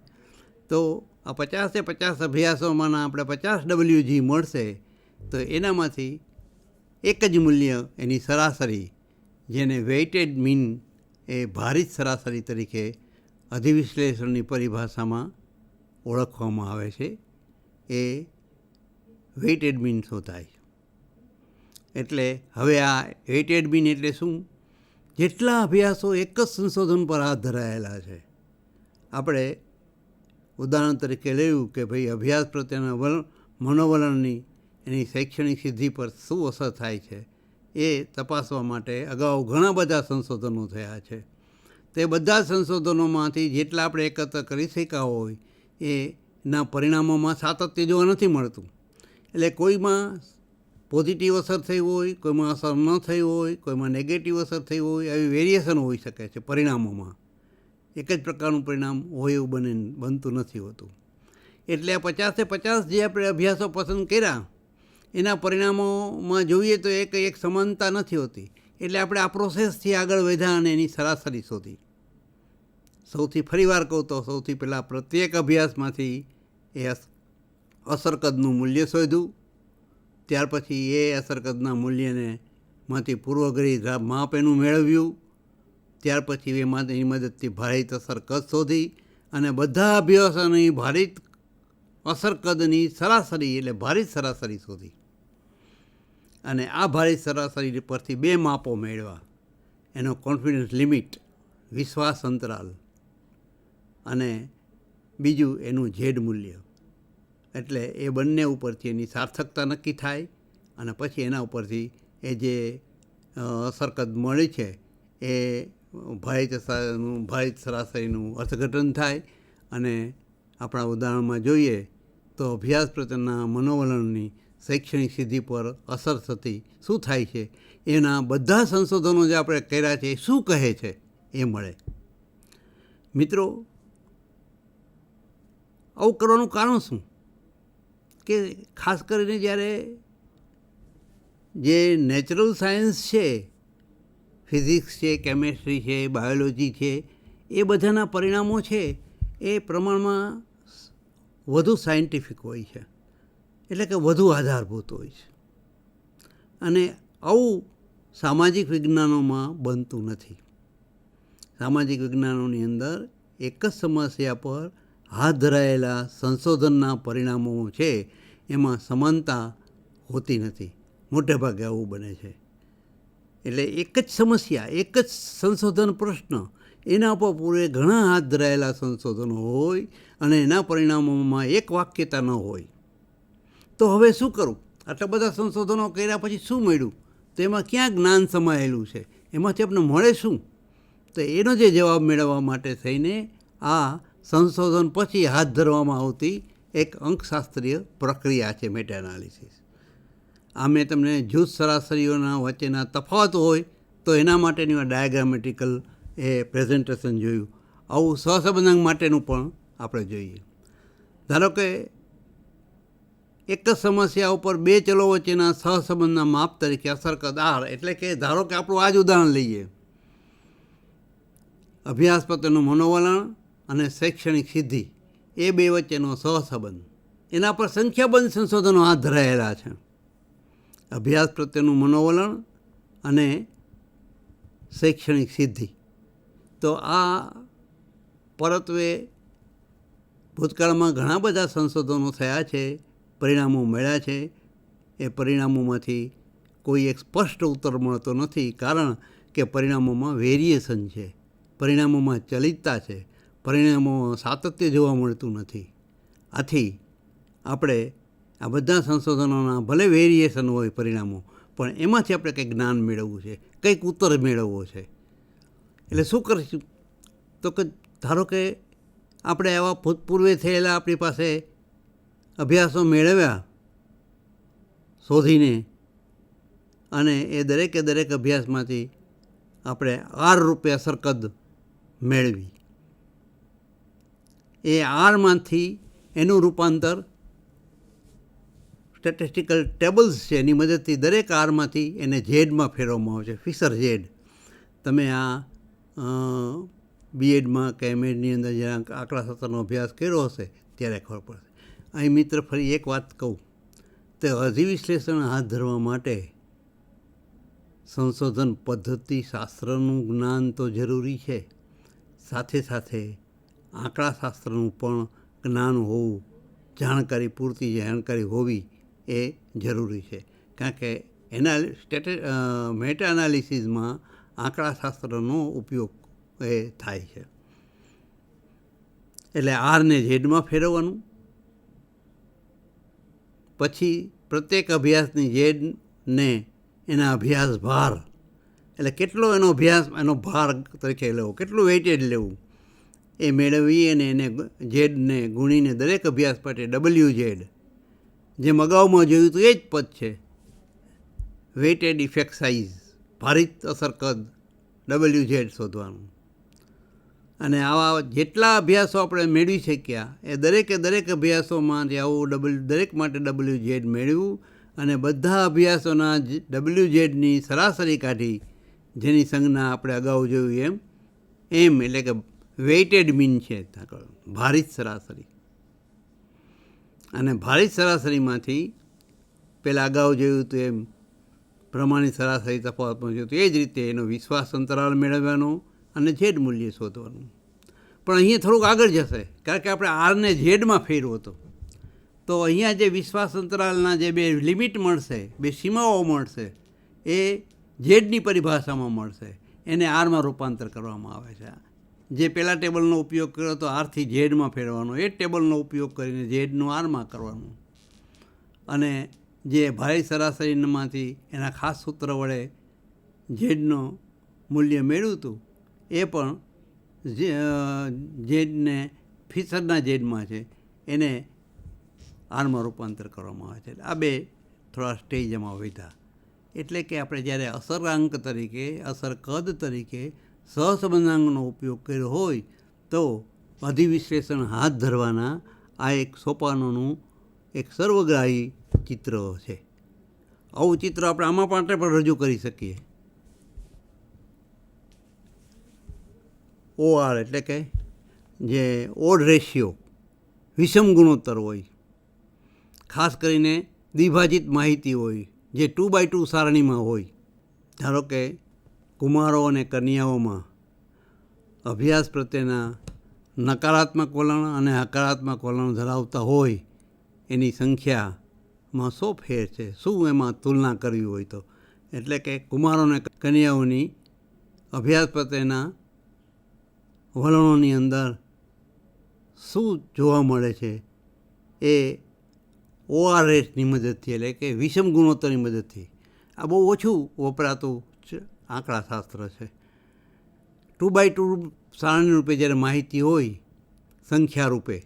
[SPEAKER 1] તો આ 50 અભ્યાસોમાંના આપણે 50 ડબલ્યુ જી મળશે તો એનામાંથી એક જ મૂલ્ય એની સરાસરી, જેને વેઇટેડ મીન એ ભારિત સરાસરી તરીકે અધિવિશ્લેષણની પરિભાષામાં ઓળખવામાં આવે છે, એ વેઇટેડ મીન શોધાય. એટલે હવે આ વેઇટેડ મીન એટલે શું? જેટલા અભ્યાસો એક જ સંશોધન પર હાથ ધરાયેલા છે, આપણે ઉદાહરણ તરીકે લેવું કે ભાઈ અભ્યાસ પ્રત્યેના મનોવલણની એની શૈક્ષણિક સિદ્ધિ પર શું અસર થાય છે એ તપાસવા માટે અગાઉ ઘણા બધા સંશોધનો થયા છે. તે બધા સંશોધનોમાંથી જેટલા આપણે એકત્ર કરી શક્યા હોય એના પરિણામોમાં સાતત્ય જોવા નથી મળતું. એટલે કોઈમાં પોઝિટિવ અસર થઈ હોય, કોઈમાં અસર ન થઈ હોય, કોઈમાં નેગેટિવ અસર થઈ હોય, આવી વેરિએશન હોઈ શકે છે પરિણામોમાં. એક જ પ્રકારનું પરિણામ હોય એવું બનતું નથી હોતું. એટલે આ 50-50 જે આપણે અભ્યાસો પસંદ કર્યા એના પરિણામોમાં જોઈએ તો એક સમાનતા નથી હોતી. એટલે આપણે આ પ્રોસેસથી આગળ વધ્યા અને એની સરાસરી શોધી. ફરીવાર કહું તો સૌથી પહેલાં પ્રત્યેક અભ્યાસમાંથી એ અસરકદનું મૂલ્ય શોધ્યું. ત્યાર પછી એ અસરકદના મૂલ્યને માંથી પૂર્વગ્રહી માપ એનું મેળવ્યું. ત્યાર પછી એની મદદથી ભારિત અસરકદ શોધી અને બધા અભ્યાસોની ભારિત અસરકદની સરાસરી એટલે ભારિત સરાસરી શોધી. અને આ ભારિત સરાસરી પરથી 2 માપો મેળવ્યા. એનો કોન્ફિડન્સ લિમિટ, વિશ્વાસ અંતરાલ, અને બીજું એનું ઝેડ મૂલ્ય. એટલે એ બંને ઉપરથી એની સાર્થકતા નક્કી થાય અને પછી એના ઉપરથી એ જે અસરકદ મળી છે એ ભારિત સરાસરીનું અર્થઘટન થાય. અને આપણા ઉદાહરણમાં જોઈએ તો અભ્યાસ પ્રત્યેના મનોવલણની શૈક્ષણિક સિદ્ધિ પર અસર થતી શું થાય છે એના બધા સંશોધનો જે આપણે કર્યા છે એ શું કહે છે એ મળે. મિત્રો, આવું કરવાનું કારણ શું? કે ખાસ કરીને જ્યારે જે નેચરલ સાયન્સ છે, ફિઝિક્સ છે, કેમેસ્ટ્રી છે, બાયોલોજી છે, એ બધાના પરિણામો છે એ પ્રમાણમાં વધુ સાયન્ટિફિક હોય છે. એટલે કે વધુ આધારભૂત હોય છે. અને આવું સામાજિક વિજ્ઞાનોમાં બનતું નથી. સામાજિક વિજ્ઞાનોની અંદર એક જ સમસ્યા પર હાથ ધરાયેલા સંશોધનના પરિણામો છે એમાં સમાનતા હોતી નથી. મોટે ભાગે આવું બને છે. એટલે એક જ સમસ્યા, એક જ સંશોધન પ્રશ્ન, એના પર પૂરે ઘણા હાથ ધરાયેલા સંશોધનો હોય અને એના પરિણામોમાં એક વાક્યતા ન હોય. તો હવે શું કરું? આટલા બધા સંશોધનો કર્યા પછી શું મળ્યું? તો એમાં ક્યાં જ્ઞાન સમાયેલું છે? એમાંથી આપણે મળે શું? તો એનો જે જવાબ મેળવવા માટે થઈને આ સંશોધન પછી હાથ ધરવામાં આવતી એક અંકશાસ્ત્રીય પ્રક્રિયા છે મેટા એનાલિસિસ. આ મેં તમને જૂથ સરાસરીઓના વચ્ચેના તફાવત હોય તો એના માટેની ડાયાગ્રામેટિકલ એ પ્રેઝન્ટેશન જોયું. આવું સહસંબંધાંક માટેનું પણ આપણે જોઈએ. ધારો કે એક જ સમસ્યા ઉપર 2 ચલો વચ્ચેના સહસંબંધના માપ તરીકે અસરકદ આર, એટલે કે ધારો કે આપણું આ જ ઉદાહરણ લઈએ, અભ્યાસ પ્રત્યેનું મનોવલણ અને શૈક્ષણિક સિદ્ધિ, એ 2 વચ્ચેનો સહસંબંધ. એના પર સંખ્યાબંધ સંશોધનો હાથ ધરાયેલા છે. અભ્યાસ પ્રત્યેનું મનોવલણ અને શૈક્ષણિક સિદ્ધિ. તો આ પરત્વે ભૂતકાળમાં ઘણા બધા સંશોધનો થયા છે, પરિણામો મળ્યા છે. એ પરિણામોમાંથી કોઈ એક સ્પષ્ટ ઉત્તર મળતો નથી, કારણ કે પરિણામોમાં વેરિએશન છે, પરિણામોમાં ચલિતતા છે, પરિણામોમાં સાતત્ય જોવા મળતું નથી. આથી આપણે આ બધા સંશોધનોના ભલે વેરિએશન હોય પરિણામો, પણ એમાંથી આપણે કંઈક જ્ઞાન મેળવવું છે, કંઈક ઉત્તર મેળવવો છે. એટલે શું કરીશું? તો કે ધારો કે આપણે આવા ભૂતપૂર્વે થયેલા આપણી પાસે અભ્યાસો મેળવ્યા શોધીને, અને એ દરેકે દરેક અભ્યાસમાંથી આપણે આર રૂપે અસરકદ મેળવી. એ આરમાંથી એનું રૂપાંતર સ્ટેટિસ્ટિકલ ટેબલ્સ છે એની મદદથી દરેક આરમાંથી એને ઝેડમાં ફેરવવામાં આવે છે, ફિશર ઝેડ. તમે આ બીએડમાં કે એમએડની અંદર જ્યાં આંકડાશાસ્ત્રનો અભ્યાસ કર્યો હશે ત્યારે ખબર પડશે. અહીં મિત્ર ફરી એક વાત કહું તો અધિવિશ્લેષણ હાથ ધરવા માટે સંશોધન પદ્ધતિ શાસ્ત્રનું જ્ઞાન તો જરૂરી છે, સાથે સાથે આંકડાશાસ્ત્રનું પણ જ્ઞાન હોવું, પૂરતી જાણકારી હોવી એ જરૂરી છે. કારણ કે મેટા એનાલિસિસમાં આંકડાશાસ્ત્રનો ઉપયોગ એ થાય છે. એટલે આરને ઝેડમાં ફેરવવાનું. પછી પ્રત્યેક અભ્યાસની ઝેડને એના અભ્યાસ ભાર, એટલે કેટલો એનો અભ્યાસ એનો ભાર તરીકે લેવો, કેટલું વેઇટેજ લેવું એ મેળવી અને એને ઝેડને ગુણીને દરેક અભ્યાસ માટે WZ, જેમ અગાઉમાં જોયું હતું એ જ પદ છે, વેઇટેડ ઇફેક્ટ સાઇઝ, ભારિત અસર કદ WZ શોધવાનું. અને આવા જેટલા અભ્યાસો આપણે મેળવી શક્યા એ દરેક અભ્યાસોમાં જે આવું દરેક માટે WZ મેળવ્યું અને બધા અભ્યાસોના WZની સરાસરી કાઢી, જેની સંજ્ઞા આપણે અગાઉ જોયું એમ એટલે કે વેઇટેડ મીન છે, ભારિત સરાસરી. અને ભારિત સરાસરીમાંથી પહેલાં અગાઉ જોયું હતું એમ પ્રમાણિત સરાસરી તફાવતમાં જોયું હતું એ જ રીતે એનો વિશ્વાસ અંતરાલ મેળવવાનો અને ઝેડ મૂલ્ય શોધવાનું. પણ અહીંયા થોડુંક આગળ જશે, કારણ કે આપણે આરને ઝેડમાં ફેરવો હતો, તો અહીંયા જે વિશ્વાસ અંતરાલના જે બે લિમિટ મળશે, બે સીમાઓ મળશે, એ ઝેડની પરિભાષામાં મળશે, એને આરમાં રૂપાંતર કરવામાં આવે છે. જે પહેલાં ટેબલનો ઉપયોગ કર્યો તો આરથી ઝેડમાં ફેરવાનો, એ જ ટેબલનો ઉપયોગ કરીને ઝેડનું આરમાં કરવાનું. અને જે ભારિત સરાસરીમાંથી એના ખાસ સૂત્ર વડે ઝેડનો મૂલ્ય મેળવ્યું હતું એ પણ ઝેડને ફીસદના ઝેડમાં છે, એને આરમાં રૂપાંતર કરવામાં આવે છે. આ બે થોડા સ્ટેજ એમાં વધ્યા. એટલે કે આપણે જ્યારે અસરાંક તરીકે, અસર કદ તરીકે સહસંબંધાંકનો ઉપયોગ કર્યો હોય તો અધિવિશ્લેષણ હાથ ધરવાના આ એક સોપાનોનું એક સર્વગ્રાહી ચિત્ર છે. આવું ચિત્ર આપણે આમાં માટે પણ રજૂ કરી શકીએ. OR એટલે કે જે ઓડ રેશિયો, વિષમ ગુણોત્તર હોય, ખાસ કરીને દ્વિભાજિત માહિતી હોય, જે 2x2 સારણીમાં હોય. ધારો કે કુમારો અને કન્યાઓમાં અભ્યાસ પ્રત્યેના નકારાત્મક વલણ અને હકારાત્મક વલણ ધરાવતા હોય એની સંખ્યામાં 100 ફેર છે. શું એમાં તુલના કરવી હોય તો, એટલે કે કુમારો અને કન્યાઓની અભ્યાસ પ્રત્યેના વલણોની અંદર શું જોવા મળે છે એ ORSની મદદથી, એટલે કે વિષમ ગુણોત્તરની મદદથી. આ બહુ ઓછું વપરાતું આંકડાશાસ્ત્ર છે. 2x2 સારણી રૂપે જ્યારે માહિતી હોય સંખ્યા રૂપે,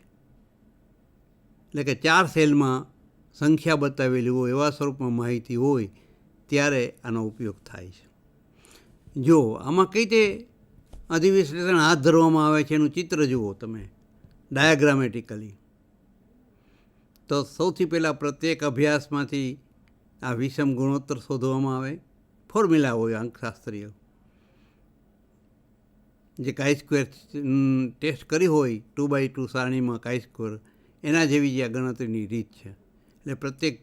[SPEAKER 1] એટલે કે 4 સેલમાં સંખ્યા બતાવેલી હોય એવા સ્વરૂપમાં માહિતી હોય ત્યારે આનો ઉપયોગ થાય છે. જો આમાં કઈ રીતે અધિવિશ્લેષણ હાથ ધરવામાં આવે છે એનું ચિત્ર જુઓ તમે ડાયાગ્રામેટિકલી, તો સૌથી પહેલાં પ્રત્યેક અભ્યાસમાંથી આ વિષમ ગુણોત્તર શોધવામાં આવે. ફોર્મ્યુલા હોય આંકશાસ્ત્રીય, જે chi-square ટેસ્ટ કરી હોય 2x2 સારણીમાં chi-square, એના જેવી જે આ ગણતરીની રીત છે. એટલે પ્રત્યેક,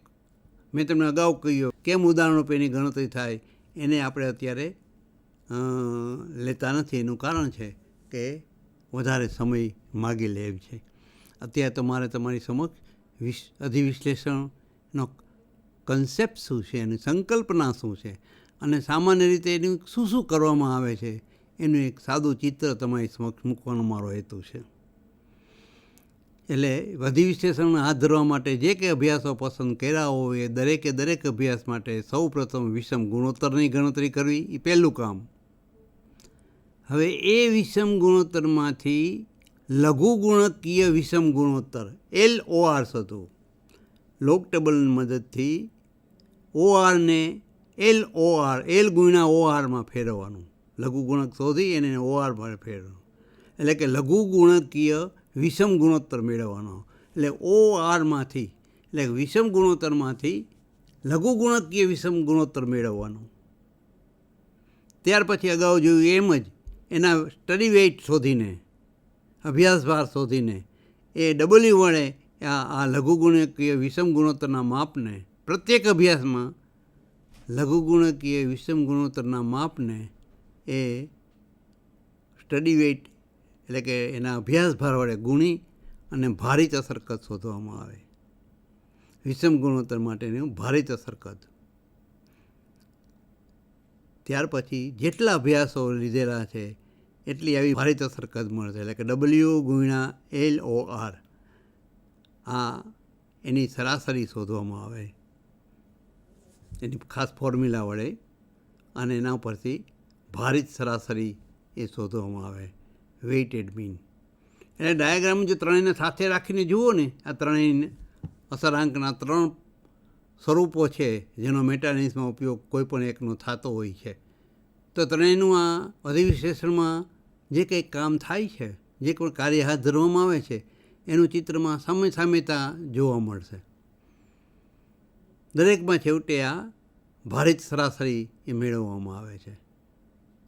[SPEAKER 1] મેં તમને અગાઉ કહ્યું કેમ ઉદાહરણ રૂપે એની ગણતરી થાય એને આપણે અત્યારે લેતા નથી. એનું કારણ છે કે વધારે સમય માગી લે એમ છે. અત્યારે તો મારે તમારી સમક્ષ અધિવિશ્લેષણનો કન્સેપ્ટ શું છે, એની સંકલ્પના શું છે અને સામાન્ય રીતે એનું શું શું કરવામાં આવે છે એનું એક સાદું ચિત્ર તમારી સમક્ષ મૂકવાનો મારો હેતુ છે. એટલે અધિવિશ્લેષણ હાથ ધરવા માટે જે કે અભ્યાસો પસંદ કર્યા હોય એ દરેક અભ્યાસ માટે સૌ પ્રથમ વિષમ ગુણોત્તરની ગણતરી કરવી એ પહેલું કામ. હવે એ વિષમ ગુણોત્તરમાંથી લઘુગુણકીય વિષમ ગુણોત્તર LOR શોધવું. લોગ ટેબલની મદદથી ORને LOR, L ગુણ્યા ORમાં ફેરવવાનું. લઘુગુણક શોધી એને ORમાં ફેરવવાનું, એટલે કે લઘુગુણકીય વિષમ ગુણોત્તર મેળવવાનો. એટલે ORમાંથી, એટલે વિષમ ગુણોત્તરમાંથી લઘુગુણકીય વિષમ ગુણોત્તર મેળવવાનો. ત્યાર પછી અગાઉ જોયું એમ જ એના સ્ટડી વેઇટ શોધીને, અભ્યાસ ભાર શોધીને એ W વડે આ લઘુગુણકીય વિષમ ગુણોત્તરના માપને, પ્રત્યેક અભ્યાસમાં લઘુગુણકીય વિષમ ગુણોત્તરના માપને એ સ્ટડી વેઇટ એટલે કે એના અભ્યાસ ભાર વડે ગુણી અને ભારિત અસર કદ શોધવામાં આવે. વિષમ ગુણોત્તર માટેનું ભારિત અસર કદ. ત્યાર પછી જેટલા અભ્યાસો લીધેલા છે એટલી આવી ભારિત અસર કદ મળશે. એટલે કે W×LOR આ એની સરાસરી શોધવામાં આવે, એની ખાસ ફોર્મ્યુલા વડે, અને એના પરથી ભારિત સરાસરી એ શોધવામાં આવે, વેઇટેડ મીન. એટલે ડાયાગ્રામ જો ત્રણેયને સાથે રાખીને જુઓ ને, આ ત્રણેય અસરાંકના 3 સ્વરૂપો છે જેનો મેટાએનાલિસિસમાં ઉપયોગ કોઈ પણ એકનો થતો હોય છે. તો ત્રણેયનું આ અધિવિશ્લેષણમાં જે કંઈક કામ થાય છે, જે પણ કાર્ય હાથ ધરવામાં આવે છે, એનું ચિત્રમાં સામ્યતા જોવા મળશે. દરેકમાં છેવટે આ ભારિત સરાસરી એ મેળવવામાં આવે છે.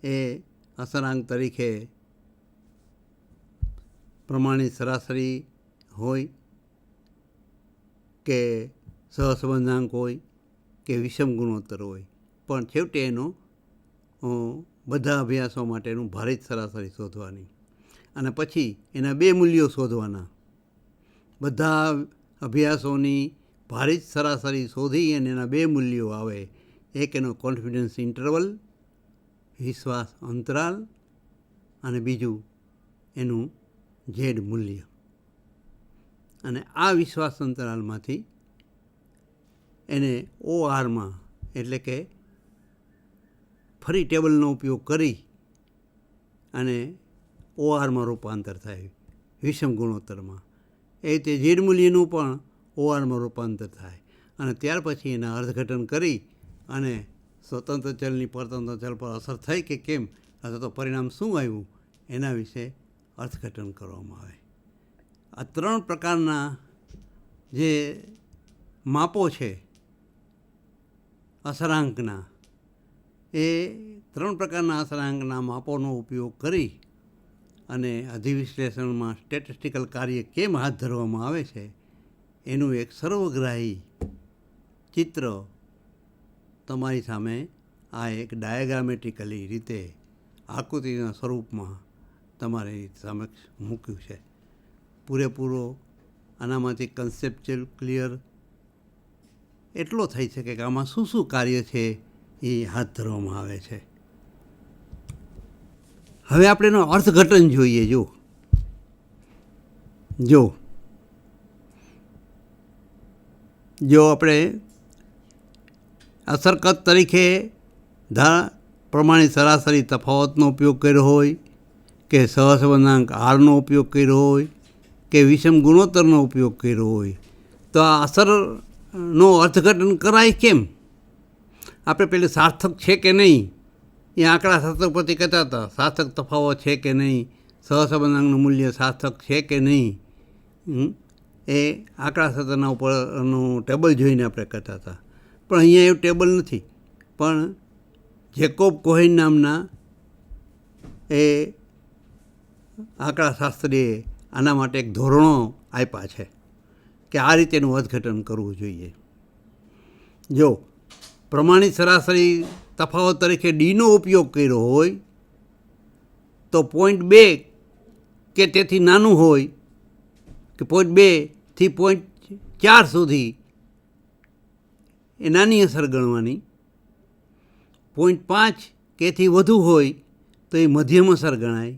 [SPEAKER 1] એ અસરાંક તરીકે પ્રમાણિત સરાસરી હોય કે સહસંબંધાંક હોય કે વિષમ ગુણોત્તર હોય, પણ છેવટે એનો બધા અભ્યાસો માટેનું ભારિત સરાસરી શોધવાની, અને પછી એના 2 મૂલ્યો શોધવાના. બધા અભ્યાસોની ભારિત સરાસરી શોધી અને એના 2 મૂલ્યો આવે. એક એનો કોન્ફિડન્સ ઇન્ટરવલ, વિશ્વાસ અંતરાલ, અને બીજું એનું ઝેડ મૂલ્ય. અને આ વિશ્વાસ અંતરાલમાંથી એને ORમાં, એટલે કે ફરી ટેબલનો ઉપયોગ કરી અને ORમાં રૂપાંતર થાય, વિષમ ગુણોત્તરમાં. એ રીતે ઝેડ મૂલ્યનું પણ ORમાં રૂપાંતર થાય, અને ત્યાર પછી એના અર્થઘટન કરી અને સ્વતંત્ર ચલની પરતંત્ર ચલ પર અસર થઈ કે કેમ, અથવા તો પરિણામ શું આવ્યું, એના વિશે અર્થઘટન કરવામાં આવે. આ 3 પ્રકારના જે માપો છે અસરાંકના, એ 3 પ્રકારના અસરાંકના માપોનો ઉપયોગ કરી અને અધિવિશ્લેષણમાં સ્ટેટિસ્ટિકલ કાર્ય કેમ હાથ ધરવામાં આવે છે એનું એક સર્વગ્રાહી ચિત્ર તમારી સામે આ એક ડાયાગ્રામેટિકલી રીતે આકૃતિના સ્વરૂપમાં તમારી સમક્ષ મૂક્યું છે. પૂરેપૂરો આનામાંથી કન્સેપ્ચ્યુઅલ ક્લિયર એટલો થઈ શકે કે આમાં શું શું કાર્ય છે એ હાથ ધરવામાં આવે છે. હવે આપણે એનું અર્થઘટન જોઈએ. જો આપણે અસરકત તરીકે પ્રમાણિત સરાસરી તફાવતનો ઉપયોગ કર્યો હોય, કે સહસંબંધાંક આરનો ઉપયોગ કર્યો હોય, કે વિષમ ગુણોત્તરનો ઉપયોગ કર્યો હોય, તો આ અસરનો અર્થઘટન કરાય કેમ? આપણે પેલું સાર્થક છે કે નહીં એ આંકડા શાસ્ત્ર પરથી કહેતા હતા. સાર્થક તફાવત છે કે નહીં, સહસંબંધાંકનું મૂલ્ય સાર્થક છે કે નહીં, એ આંકડા શાસ્ત્રના ઉપરનું ટેબલ જોઈને આપણે કહેતા હતા. પણ અહીંયા એવું ટેબલ નથી, પણ જેકોબ કોહેન નામના એ આંકડાશાસ્ત્રીએ આના માટે એક ધોરણો આપ્યા છે કે આ રીતેનું અર્થઘટન કરવું જોઈએ. જો પ્રમાણિત સરાસરી તફાવત તરીકે ડીનો ઉપયોગ કર્યો હોય તો 0.2 કે તેથી નાનું હોય, કે 0.2 થી 0.4 સુધી એ નાની અસર ગણવાની. 0.5 કેથી વધુ હોય તો એ મધ્યમ અસર ગણાય,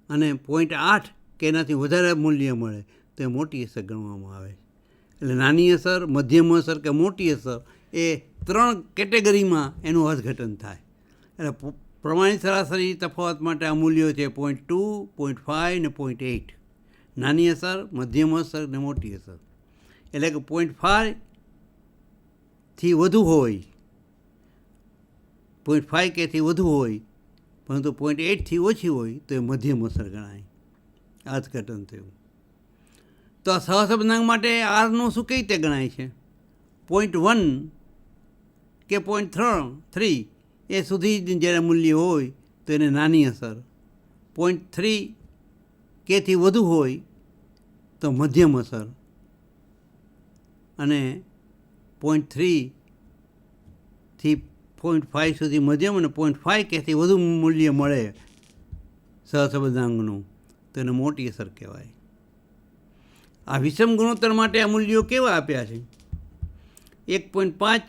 [SPEAKER 1] અને 0.8 કે એનાથી વધારે મૂલ્ય મળે તો એ મોટી અસર ગણવામાં આવે. એટલે નાની અસર, મધ્યમ અસર કે મોટી અસર એ 3 કેટેગરીમાં એનું અર્થઘટન થાય. એટલે પ્રમાણિત સરાસરી તફાવત માટે આ મૂલ્યો છે 0.2, 0.5 ને 0.8. નાની અસર, મધ્યમ અસર ને મોટી અસર. એટલે કે 0.5 થી વધુ હોય, 0.5 કેથી વધુ હોય, પરંતુ 0.8 થી ઓછી હોય તો એ મધ્યમ અસર ગણાય. અર્થઘટન થયું. તો આ સહસંબંધાંક માટે આરનું શું કઈ રીતે ગણાય છે? 0.1 કે 0.3 એ સુધી જ્યારે મૂલ્ય હોય તો એને નાની અસર, 0.3 કેથી વધુ હોય તો મધ્યમ અસર, અને 0.3 થી 0.5 સુધી મધ્યમ, અને 0.5 કેથી વધુ મૂલ્ય મળે સહસંબંધાંકનું તો એને મોટી અસર કહેવાય. આ વિષમ ગુણોત્તર માટે આ મૂલ્યો કેવા આપ્યા છે? 1.5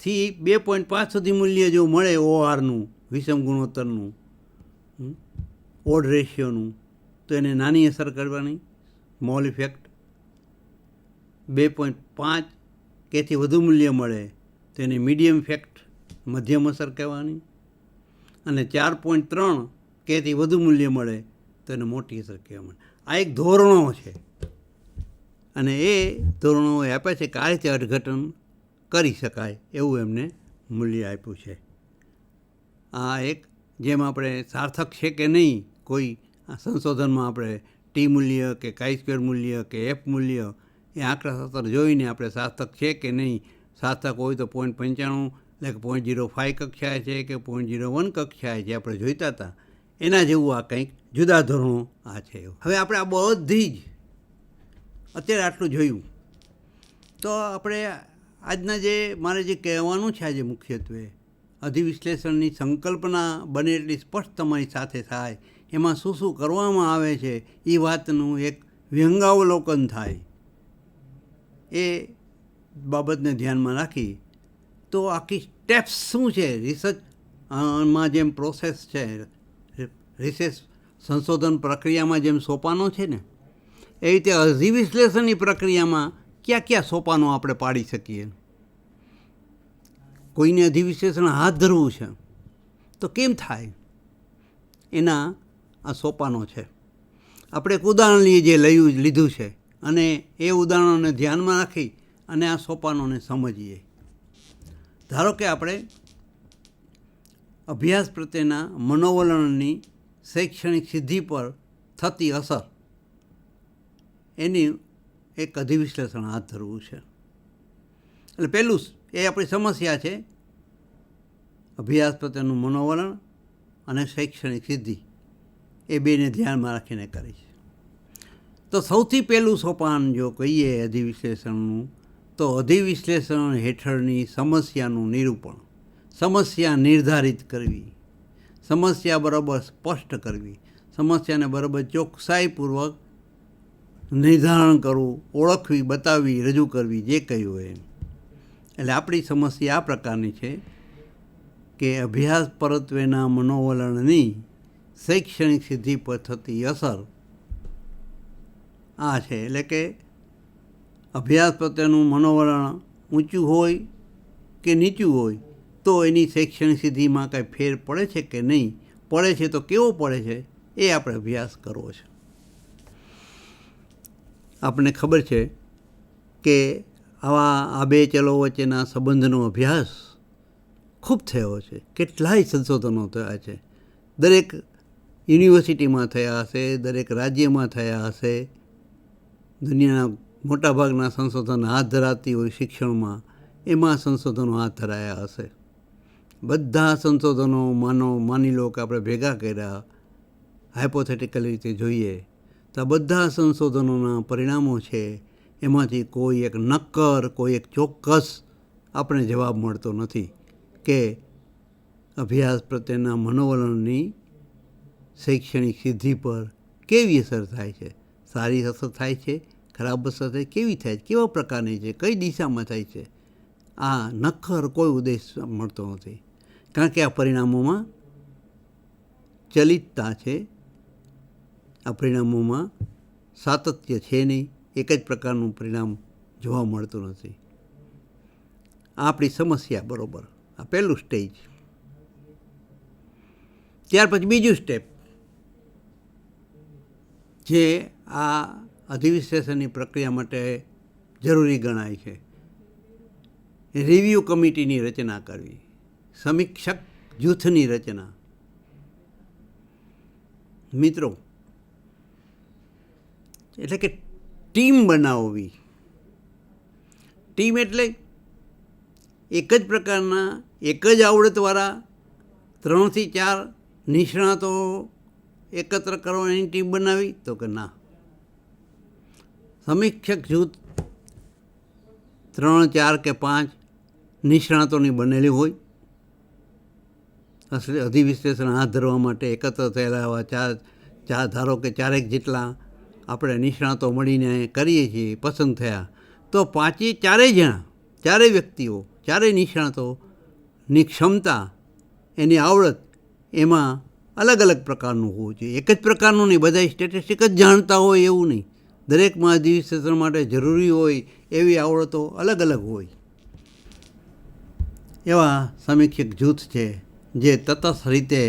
[SPEAKER 1] થી 2.5 સુધી મૂલ્ય જો મળે ORનું, વિષમ ગુણોત્તરનું, ઓડ રેશિયોનું, તો એને નાની અસર કરવાની, સ્મોલ ઇફેક્ટ. 2.5 કેથી વધુ મૂલ્ય મળે તો એને મીડિયમ ઇફેક્ટ, મધ્યમ અસર કહેવાની. અને 4.3 કેથી વધુ મૂલ્ય મળે તો એને મોટી અસર કહેવાની. આ એક ધોરણો છે અને એ ધોરણો આપે છે કે આ રીતે અર્થઘટન કરી શકાય એવું એમને મૂલ્ય આપ્યું છે. આ એક જેમ આપણે સાર્થક છે કે નહીં કોઈ સંશોધનમાં આપણે ટી મૂલ્ય કે chi² મૂલ્ય કે એફ મૂલ્ય એ આંકડાશાસ્ત્ર જોઈને આપણે સાર્થક છે કે નહીં, સાર્થક હોય તો 0.95 એટલે કે 0.05 કક્ષાએ છે કે 0.01 કક્ષાએ છે આપણે જોઈતા હતા, એના જેવું આ કંઈક જુદા ધોરણો આ છે. હવે આપણે આ બધી જ અત્યારે આટલું જોયું તો આપણે આજના જે મારે જે કહેવાનું છે આજે મુખ્યત્વે અધિવિશ્લેષણની સંકલ્પના બને એટલી સ્પષ્ટ તમારી સાથે થાય, એમાં શું શું કરવામાં આવે છે એ વાતનું એક વ્યંગાવલોકન થાય, એ બાબતને ધ્યાનમાં રાખી તો આખી સ્ટેપ્સ શું છે રિસર્ચમાં જેમ પ્રોસેસ છે, રિસર્ચ સંશોધન પ્રક્રિયામાં જેમ સોપાનો છે ને, એ રીતે અધિવિશ્લેષણની પ્રક્રિયામાં કયા કયા સોપાનો આપણે પાડી શકીએ. કોઈને અધિવિશ્લેષણ હાથ ધરવું છે તો કેમ થાય, એના આ સોપાનો છે. આપણે એક ઉદાહરણ લઈએ જે લીધું છે અને એ ઉદાહરણોને ધ્યાનમાં રાખી અને આ સોપાનોને સમજીએ. ધારો કે આપણે અભ્યાસ પ્રત્યેના મનોવલણની શૈક્ષણિક સિદ્ધિ પર થતી અસર એની એક અધિવિશ્લેષણ હાથ ધરવું છે. એટલે પહેલું એ આપણી સમસ્યા છે, અભ્યાસ પ્રત્યેનું મનોવલણ અને શૈક્ષણિક સિદ્ધિ એ બેને ધ્યાનમાં રાખીને કરી છે. તો સૌથી પહેલું સોપાન જો કહીએ અધિવિશ્લેષણનું તો અધિવિશ્લેષણ હેઠળની સમસ્યાનું નિરૂપણ, સમસ્યા નિર્ધારિત કરવી, સમસ્યા બરાબર સ્પષ્ટ કરવી, સમસ્યાને બરાબર ચોકસાઈપૂર્વક નિર્ધારણ કરવું, ઓળખવી, બતાવવી, રજૂ કરવી, જે કહ્યું હોય એમ. એટલે આપણી સમસ્યા આ પ્રકારની છે કે અભ્યાસ પરત્વેના મનોવલણની શૈક્ષણિક સિદ્ધિ પર થતી અસર આ છે. એટલે કે અભ્યાસ પ્રત્યેનું મનોવલણ ઊંચું હોય કે નીચું હોય તો એની શૈક્ષણિક સિદ્ધિમાં કાંઈ ફેર પડે છે કે નહીં, પડે છે તો કેવો પડે છે એ આપણે અભ્યાસ કરવો છે. આપણને ખબર છે કે આ બે ચલો વચ્ચેના સંબંધનો અભ્યાસ ખૂબ થયો છે, કેટલાય સંશોધનો થયા છે, દરેક યુનિવર્સિટીમાં થયા હશે, દરેક રાજ્યમાં થયા હશે, દુનિયાના મોટાભાગના સંશોધન હાથ ધરાતી હોય શિક્ષણમાં એમાં સંશોધનો હાથ ધરાયા હશે. બધા સંશોધનો માની લો કે આપણે ભેગા કર્યા, હાઇપોથેટિકલ રીતે જોઈએ તો આ બધા સંશોધનોના પરિણામો છે એમાંથી કોઈ એક નક્કર, કોઈ એક ચોક્કસ આપણે જવાબ મળતો નથી કે અભ્યાસ પ્રત્યેના મનોવલણની શૈક્ષણિક સિદ્ધિ પર કેવી અસર થાય છે, સારી અસર થાય છે, ખરાબ અસર થાય, કેવી થાય છે, કેવા પ્રકારની છે, કઈ દિશામાં થાય છે, આ નક્કર કોઈ ઉદ્દેશ મળતો નથી. કારણ કે આ પરિણામોમાં ચલિતતા છે, આ પરિણામોમાં સાતત્ય છે નહીં, એક જ પ્રકારનું પરિણામ જોવા મળતું નથી. આ આપણી સમસ્યા બરાબર, આ પહેલું સ્ટેજ. ત્યાર પછી બીજું સ્ટેપ જે આ અધિવિશ્લેષણની પ્રક્રિયા માટે જરૂરી ગણાય છે, રિવ્યૂ કમિટીની રચના કરવી, સમીક્ષક જૂથની રચના. મિત્રો, એટલે કે ટીમ બનાવવી. ટીમ એટલે એક જ પ્રકારના, એક જ આવડતવાળા 3 થી 4 નિષ્ણાતો એકત્ર કરવાની ટીમ બનાવી તો કે ના. સમીક્ષક જૂથ 3, 4 કે 5 નિષ્ણાતોની બનેલી હોય. અધિવિશ્લેષણ હાથ ધરવા માટે એકત્ર થયેલા એવા ધારો કે 4 જેટલા આપણે નિષ્ણાતો મળીને કરીએ છીએ, પસંદ થયા તો 4 જણા, 4 વ્યક્તિઓ, 4 નિષ્ણાતોની ક્ષમતા, એની આવડત એમાં અલગ અલગ પ્રકારનું હોવું જોઈએ. એક જ પ્રકારનું નહીં, બધા સ્ટેટિસ્ટિક જ જાણતા હોય એવું નહીં. દરેકમાં અધિવિશ્લેષણ માટે જરૂરી હોય એવી આવડતો અલગ અલગ હોય. એવા સમીક્ષક જૂથ છે જે તટસ્થ રીતે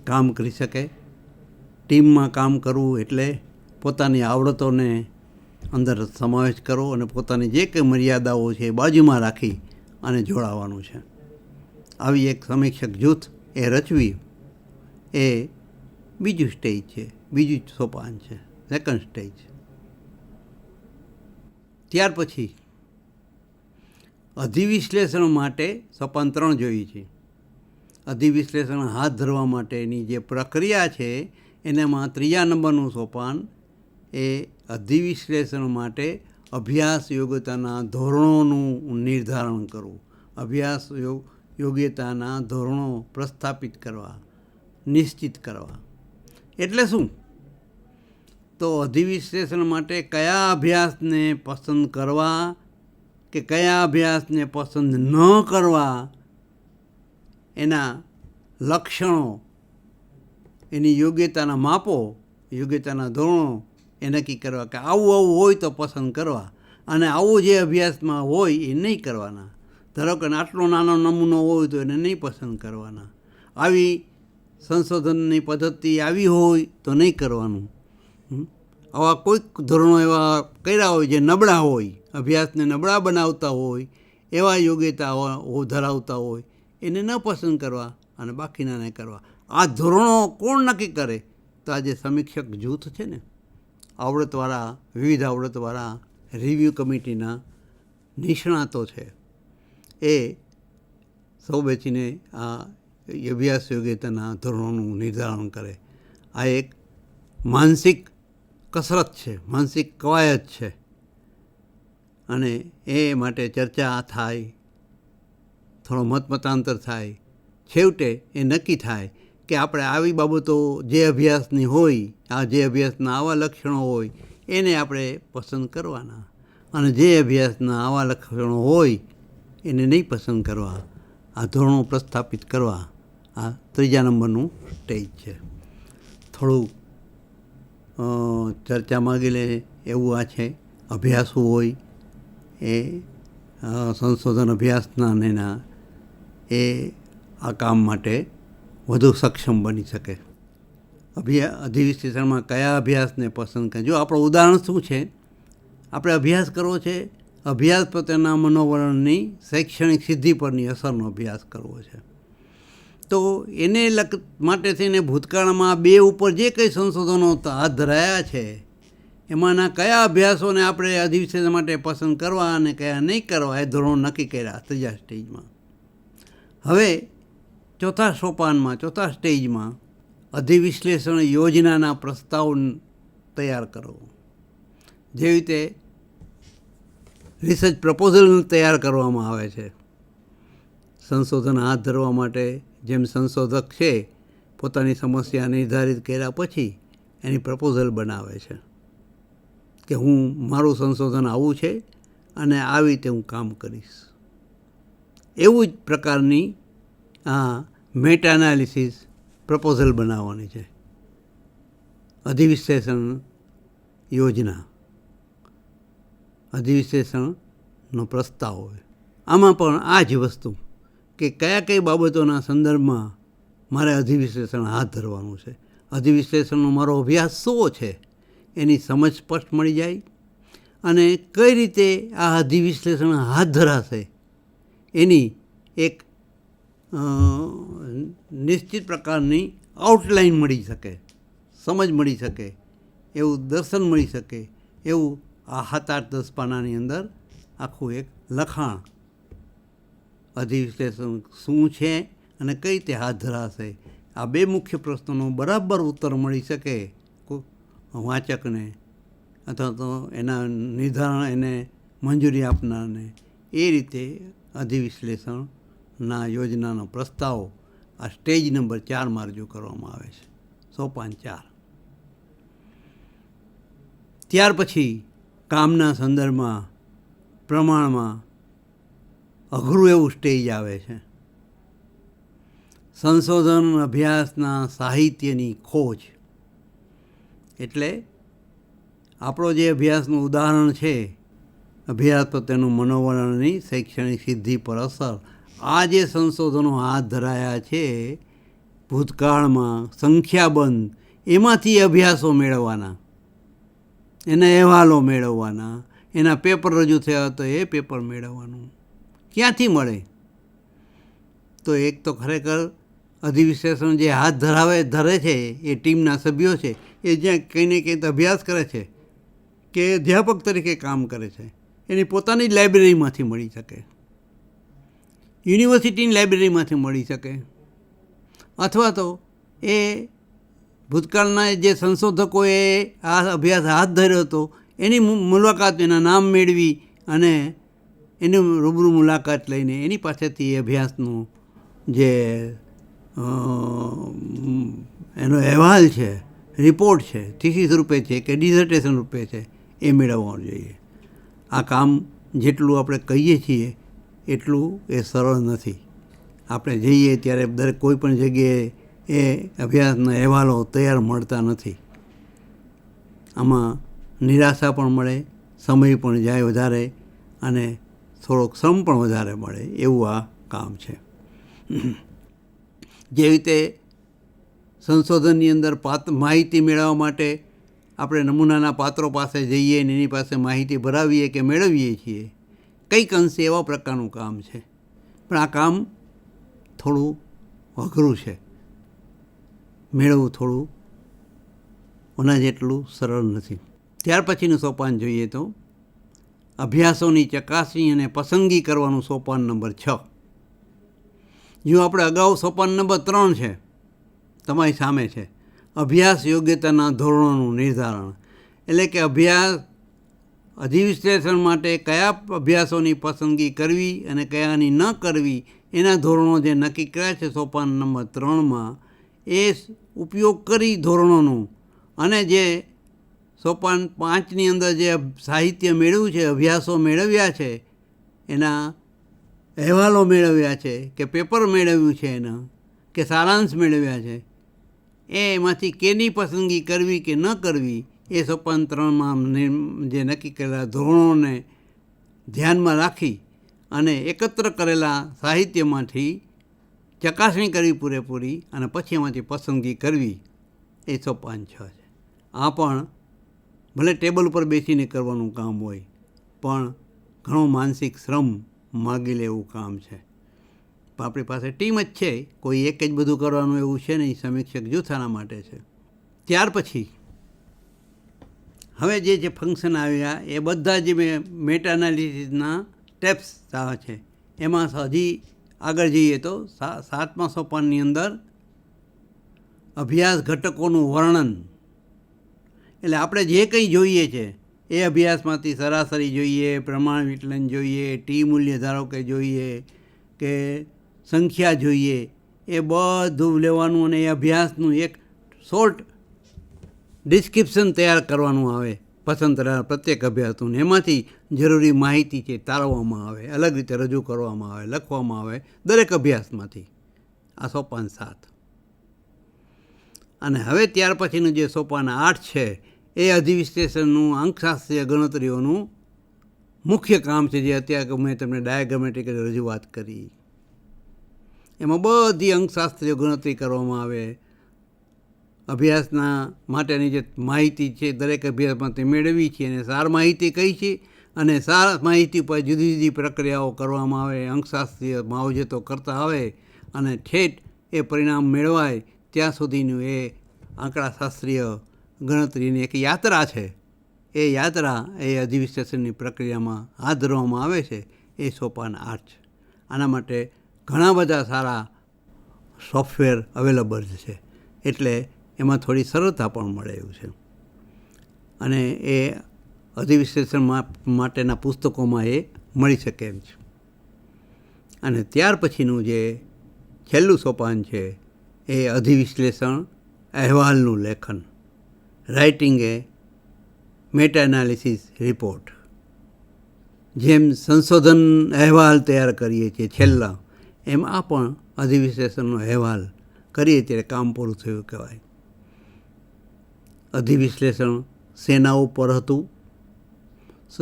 [SPEAKER 1] કામ કરી શકે. ટીમમાં કામ કરવું એટલે પોતાની આવડતોને અંદર સમાવેશ કરો અને પોતાની જે કંઈ મર્યાદાઓ છે એ બાજુમાં રાખી અને જોડાવાનું છે. આવી એક સમીક્ષક જૂથ એ રચવી એ બીજું સ્ટેજ છે, બીજું સોપાન છે, સેકન્ડ સ્ટેજ. ત્યાર પછી અધિવિશ્લેષણ માટે સોપાન 3 જોઈએ છે. અધિવિશ્લેષણ હાથ ધરવા માટેની જે પ્રક્રિયા છે એનામાં 3જા નંબરનું સોપાન એ અધિવિશ્લેષણ માટે અભ્યાસ યોગ્યતાના ધોરણોનું નિર્ધારણ કરવું. અભ્યાસ યોગ્યતાના ધોરણો પ્રસ્થાપિત કરવા, નિશ્ચિત કરવા. એટલે શું? તો અધિવિશ્લેષણ માટે કયા અભ્યાસને પસંદ કરવા કે કયા અભ્યાસને પસંદ ન કરવા એના લક્ષણો, એની યોગ્યતાના માપો, યોગ્યતાના ધોરણો એ નક્કી કરવા કે આવું આવું હોય તો પસંદ કરવા અને આવું જે અભ્યાસમાં હોય એ નહીં કરવાના. ધારો કે આટલો નાનો નમૂનો હોય તો એને નહીં પસંદ કરવાના. આવી સંશોધનની પદ્ધતિ આવી હોય તો નહીં કરવાનું. આવા કોઈક ધોરણો એવા કર્યા હોય જે નબળા હોય, અભ્યાસને નબળા બનાવતા હોય, એવા યોગ્યતાઓ ધરાવતા હોય એને ન પસંદ કરવા અને બાકીના નહીં કરવા. આ ધોરણો કોણ નક્કી કરે? તો આ જે સમીક્ષક જૂથ છે ને, આવડતવાળા, વિવિધ આવડતવાળા રિવ્યૂ કમિટીના નિષ્ણાતો છે, એ સૌ બેસીને આ અભ્યાસ યોગ્યતાના ધોરણોનું નિર્ધારણ કરે. આ એક માનસિક કસરત છે, માનસિક કવાયત છે અને એ માટે ચર્ચા થાય, થોડો મતમતાંતર થાય, છેવટે એ નક્કી થાય કે આપણે આવી બાબતો જે અભ્યાસની હોય, આ જે અભ્યાસના આવા લક્ષણો હોય એને આપણે પસંદ કરવાના અને જે અભ્યાસના આવા લક્ષણો હોય એને નહીં પસંદ કરવા. આ ધોરણો પ્રસ્થાપિત કરવા. આ 3જા નંબરનું સ્ટેજ છે. થોડું ચર્ચા માગી લે એવું આ છે. અભ્યાસો હોય એ સંશોધન અભ્યાસના એના એ આ કામ માટે વધુ સક્ષમ બની શકે. અધિવિશ્લેષણમાં કયા અભ્યાસને પસંદ કરે? જો આપણું ઉદાહરણ શું છે, આપણે અભ્યાસ કરવો છે, અભ્યાસ પ્રત્યેના મનોવલણની શૈક્ષણિક સિદ્ધિ પરની અસરનો અભ્યાસ કરવો છે. તો એને માટે થઈને ભૂતકાળમાં 2 ઉપર જે કંઈ સંશોધનો હાથ ધરાયા છે એમાંના કયા અભ્યાસોને આપણે અધિવિશ્લેષણ માટે પસંદ કરવા અને કયા નહીં કરવા એ ધોરણો નક્કી કર્યા 3જા સ્ટેજમાં. હવે ચોથા સોપાનમાં, ચોથા સ્ટેજમાં અધિવિશ્લેષણ યોજનાના પ્રસ્તાવ તૈયાર કરવો. જેવી રીતે રિસર્ચ પ્રપોઝલ તૈયાર કરવામાં આવે છે સંશોધન હાથ ધરવા માટે. જેમ સંશોધક છે પોતાની સમસ્યા નિર્ધારિત કર્યા પછી એની પ્રપોઝલ બનાવે છે કે હું મારું સંશોધન આવું છે અને આવી રીતે હું કામ કરીશ. એવું જ પ્રકારની આ મેટા એનાલિસિસ પ્રપોઝલ બનાવવાની છે. અધિવિશ્લેષણ યોજના, અધિવિશ્લેષણનો પ્રસ્તાવ હોય. આમાં પણ આ જ વસ્તુ કે કઈ બાબતોના સંદર્ભમાં મારે અધિવિશ્લેષણ હાથ ધરવાનું છે, અધિવિશ્લેષણનો મારો અભ્યાસ શું છે એની સમજ સ્પષ્ટ મળી જાય અને કઈ રીતે આ અધિવિશ્લેષણ હાથ ધરાશે એની એક નિશ્ચિત પ્રકારની આઉટલાઇન મળી શકે, સમજ મળી શકે, એવું દર્શન મળી શકે, એવું આ 7-8-10 પાનાની અંદર આખું એક લખાણ અધિવિશ્લેષણ શું છે અને કઈ રીતે હાથ ધરાશે. આ 2 મુખ્ય પ્રશ્નોનો બરાબર ઉત્તર મળી શકે વાચકને અથવા તો એના નિર્ધારણ એને મંજૂરી આપનારને. એ રીતે અધિવિશ્લેષણના યોજનાનો પ્રસ્તાવ આ સ્ટેજ નંબર 4માં રજૂ કરવામાં આવે છે, સોપાન 4. ત્યાર પછી કામના સંદર્ભમાં, પ્રમાણમાં અઘરું એવું સ્ટેજ આવે છે. સંશોધન અભ્યાસના સાહિત્યની ખોજ. એટલે આપણો જે અભ્યાસનું ઉદાહરણ છે, અભ્યાસ પ્રત્યેનું મનોવલણની શૈક્ષણિક સિદ્ધિ પર અસર, આ જે સંશોધનો હાથ ધરાયા છે ભૂતકાળમાં સંખ્યાબંધ, એમાંથી અભ્યાસો મેળવવાના, એના અહેવાલો મેળવવાના, એના પેપર રજૂ થયા તો એ પેપર મેળવવાનું. ક્યાંથી મળે? તો એક તો ખરેખર અધિવિશ્લેષણ જે હાથ ધરે છે એ ટીમના સભ્યો છે, એ જ્યાં કંઈ ને કંઈ અભ્યાસ કરે છે કે અધ્યાપક તરીકે કામ કરે છે, એની પોતાની જ લાઇબ્રેરીમાંથી મળી શકે, યુનિવર્સિટીની લાઇબ્રેરીમાંથી મળી શકે, અથવા તો એ ભૂતકાળના જે સંશોધકોએ આ અભ્યાસ હાથ ધર્યો હતો એની મુલાકાત, એના નામ મેળવી અને એની રૂબરૂ મુલાકાત લઈને એની પાસેથી એ અભ્યાસનું જે એનો અહેવાલ છે, રિપોર્ટ છે, થીસીસ રૂપે છે કે ડિઝર્ટેશન રૂપે છે, એ મેળવવાનું જોઈએ. આ કામ જેટલું આપણે કહીએ છીએ એટલું એ સરળ નથી. આપણે જઈએ ત્યારે દરેક કોઈ પણ જગ્યાએ એ અભ્યાસના અહેવાલો તૈયાર મળતા નથી. આમાં નિરાશા પણ મળે, સમય પણ જાય વધારે અને થોડોક શ્રમ પણ વધારે મળે એવું આ કામ છે. જે રીતે સંશોધનની અંદર માહિતી મેળવવા માટે આપણે નમૂનાના પાત્રો પાસે જઈએ ને એની પાસે માહિતી ભરાવીએ કે મેળવીએ છીએ, કંઈક અંશે એવા પ્રકારનું કામ છે. પણ આ કામ થોડું અઘરું છે, મેળવવું થોડું ઓના જેટલું સરળ નથી. ત્યાર પછીનું સોપાન જોઈએ તો અભ્યાસોની ચકાસણી અને પસંદગી કરવાનું સોપાન નંબર 6. જો આપણે અગાઉ સોપાન નંબર 3 છે તમારી સામે છે, અભ્યાસ યોગ્યતાના ધોરણોનું નિર્ધારણ. એટલે કે અધિવિશ્લેષણ માટે કયા અભ્યાસોની પસંદગી કરવી અને કયાની ન કરવી એના ધોરણો જે નક્કી કર્યા છે સોપાન નંબર 3માં, એ ઉપયોગ કરી ધોરણોનું અને જે સોપાન 5ની અંદર જે સાહિત્ય મેળવ્યું છે, અભ્યાસો મેળવ્યા છે, એના અહેવાલો મેળવ્યા છે કે પેપર મેળવ્યું છે એના કે સારાંશ મેળવ્યા છે, એમાંથી કેની પસંદગી કરવી કે ન કરવી એ સોપાન 3માં જે નક્કી કરેલા ધોરણોને ધ્યાનમાં રાખી અને એકત્ર કરેલા સાહિત્યમાંથી ચકાસણી કરવી પૂરેપૂરી અને પછી એમાંથી પસંદગી કરવી, એ સોપાન 6 છે. આ પણ ભલે ટેબલ ઉપર બેસીને કરવાનું કામ હોય પણ ઘણો માનસિક શ્રમ માગી લે એવું કામ છે. પણ આપણી પાસે ટીમ જ છે, કોઈ એક જ બધું કરવાનું એવું છે નહીં. સમીક્ષક જૂથ આના માટે છે. ત્યાર પછી હવે જે ફંક્શન આવ્યા એ બધા જે મેટા એનાલિસિસના સ્ટેપ્સ છે, એમાં હજી આગળ જઈએ તો 7મા સોપાનની અંદર અભ્યાસ ઘટકોનું વર્ણન. એટલે આપણે જે કંઈ જોઈએ છે એ અભ્યાસમાંથી સરાસરી જોઈએ, પ્રમાણ વિચલન જોઈએ, ટી મૂલ્ય ધારો કે જોઈએ કે સંખ્યા જોઈએ, એ બધું લેવાનું અને એ અભ્યાસનું એક શોર્ટ ડિસ્ક્રિપ્શન તૈયાર કરવાનું આવે પસંદ કરેલા પ્રત્યેક અભ્યાસનું. એમાંથી જરૂરી માહિતી છે તારવવામાં આવે, અલગ રીતે રજૂ કરવામાં આવે, લખવામાં આવે દરેક અભ્યાસમાંથી. આ સોપાન 7. અને હવે ત્યાર પછીનું જે સોપાન 8 છે એ અધિવિશ્લેષણનું અંકશાસ્ત્રીય ગણતરીઓનું મુખ્ય કામ છે, જે અત્યારે મેં તમને ડાયાગ્રામેટિક રજૂઆત કરી. એમાં બધી અંકશાસ્ત્રીય ગણતરી કરવામાં આવે. અભ્યાસના માટેની જે માહિતી છે દરેક અભ્યાસમાંથી મેળવી છે અને સાર માહિતી કઈ છે, અને સાર માહિતી પર જુદી જુદી પ્રક્રિયાઓ કરવામાં આવે, અંકશાસ્ત્રીય માવજતો કરતા આવે અને ઠેઠ એ પરિણામ મેળવાય ત્યાં સુધીનું એ આંકડાશાસ્ત્રીય ગણતરીની એક યાત્રા છે. એ યાત્રા એ અધિવિશ્લેષણની પ્રક્રિયામાં હાથ ધરવામાં આવે છે. એ સોપાન 8 છે. આના માટે ઘણા બધા સારા સોફ્ટવેર અવેલેબલ છે, એટલે એમાં થોડી સરળતા પણ મળે એવું છે. અને એ અધિવિશ્લેષણ માટેના પુસ્તકોમાં એ મળી શકે એમ છે. અને ત્યાર પછીનું જે છેલ્લું સોપાન છે એ અધિવિશ્લેષણ અહેવાલનું લેખન, રાઇટિંગ એ મેટા એનાલિસિસ રિપોર્ટ. જેમ સંશોધન અહેવાલ તૈયાર કરીએ છીએ છેલ્લા, એમ આ પણ અધિવિશ્લેષણનો અહેવાલ કરીએ ત્યારે કામ પૂરું થયું કહેવાય. અધિવિશ્લેષણ શેના ઉપર હતું,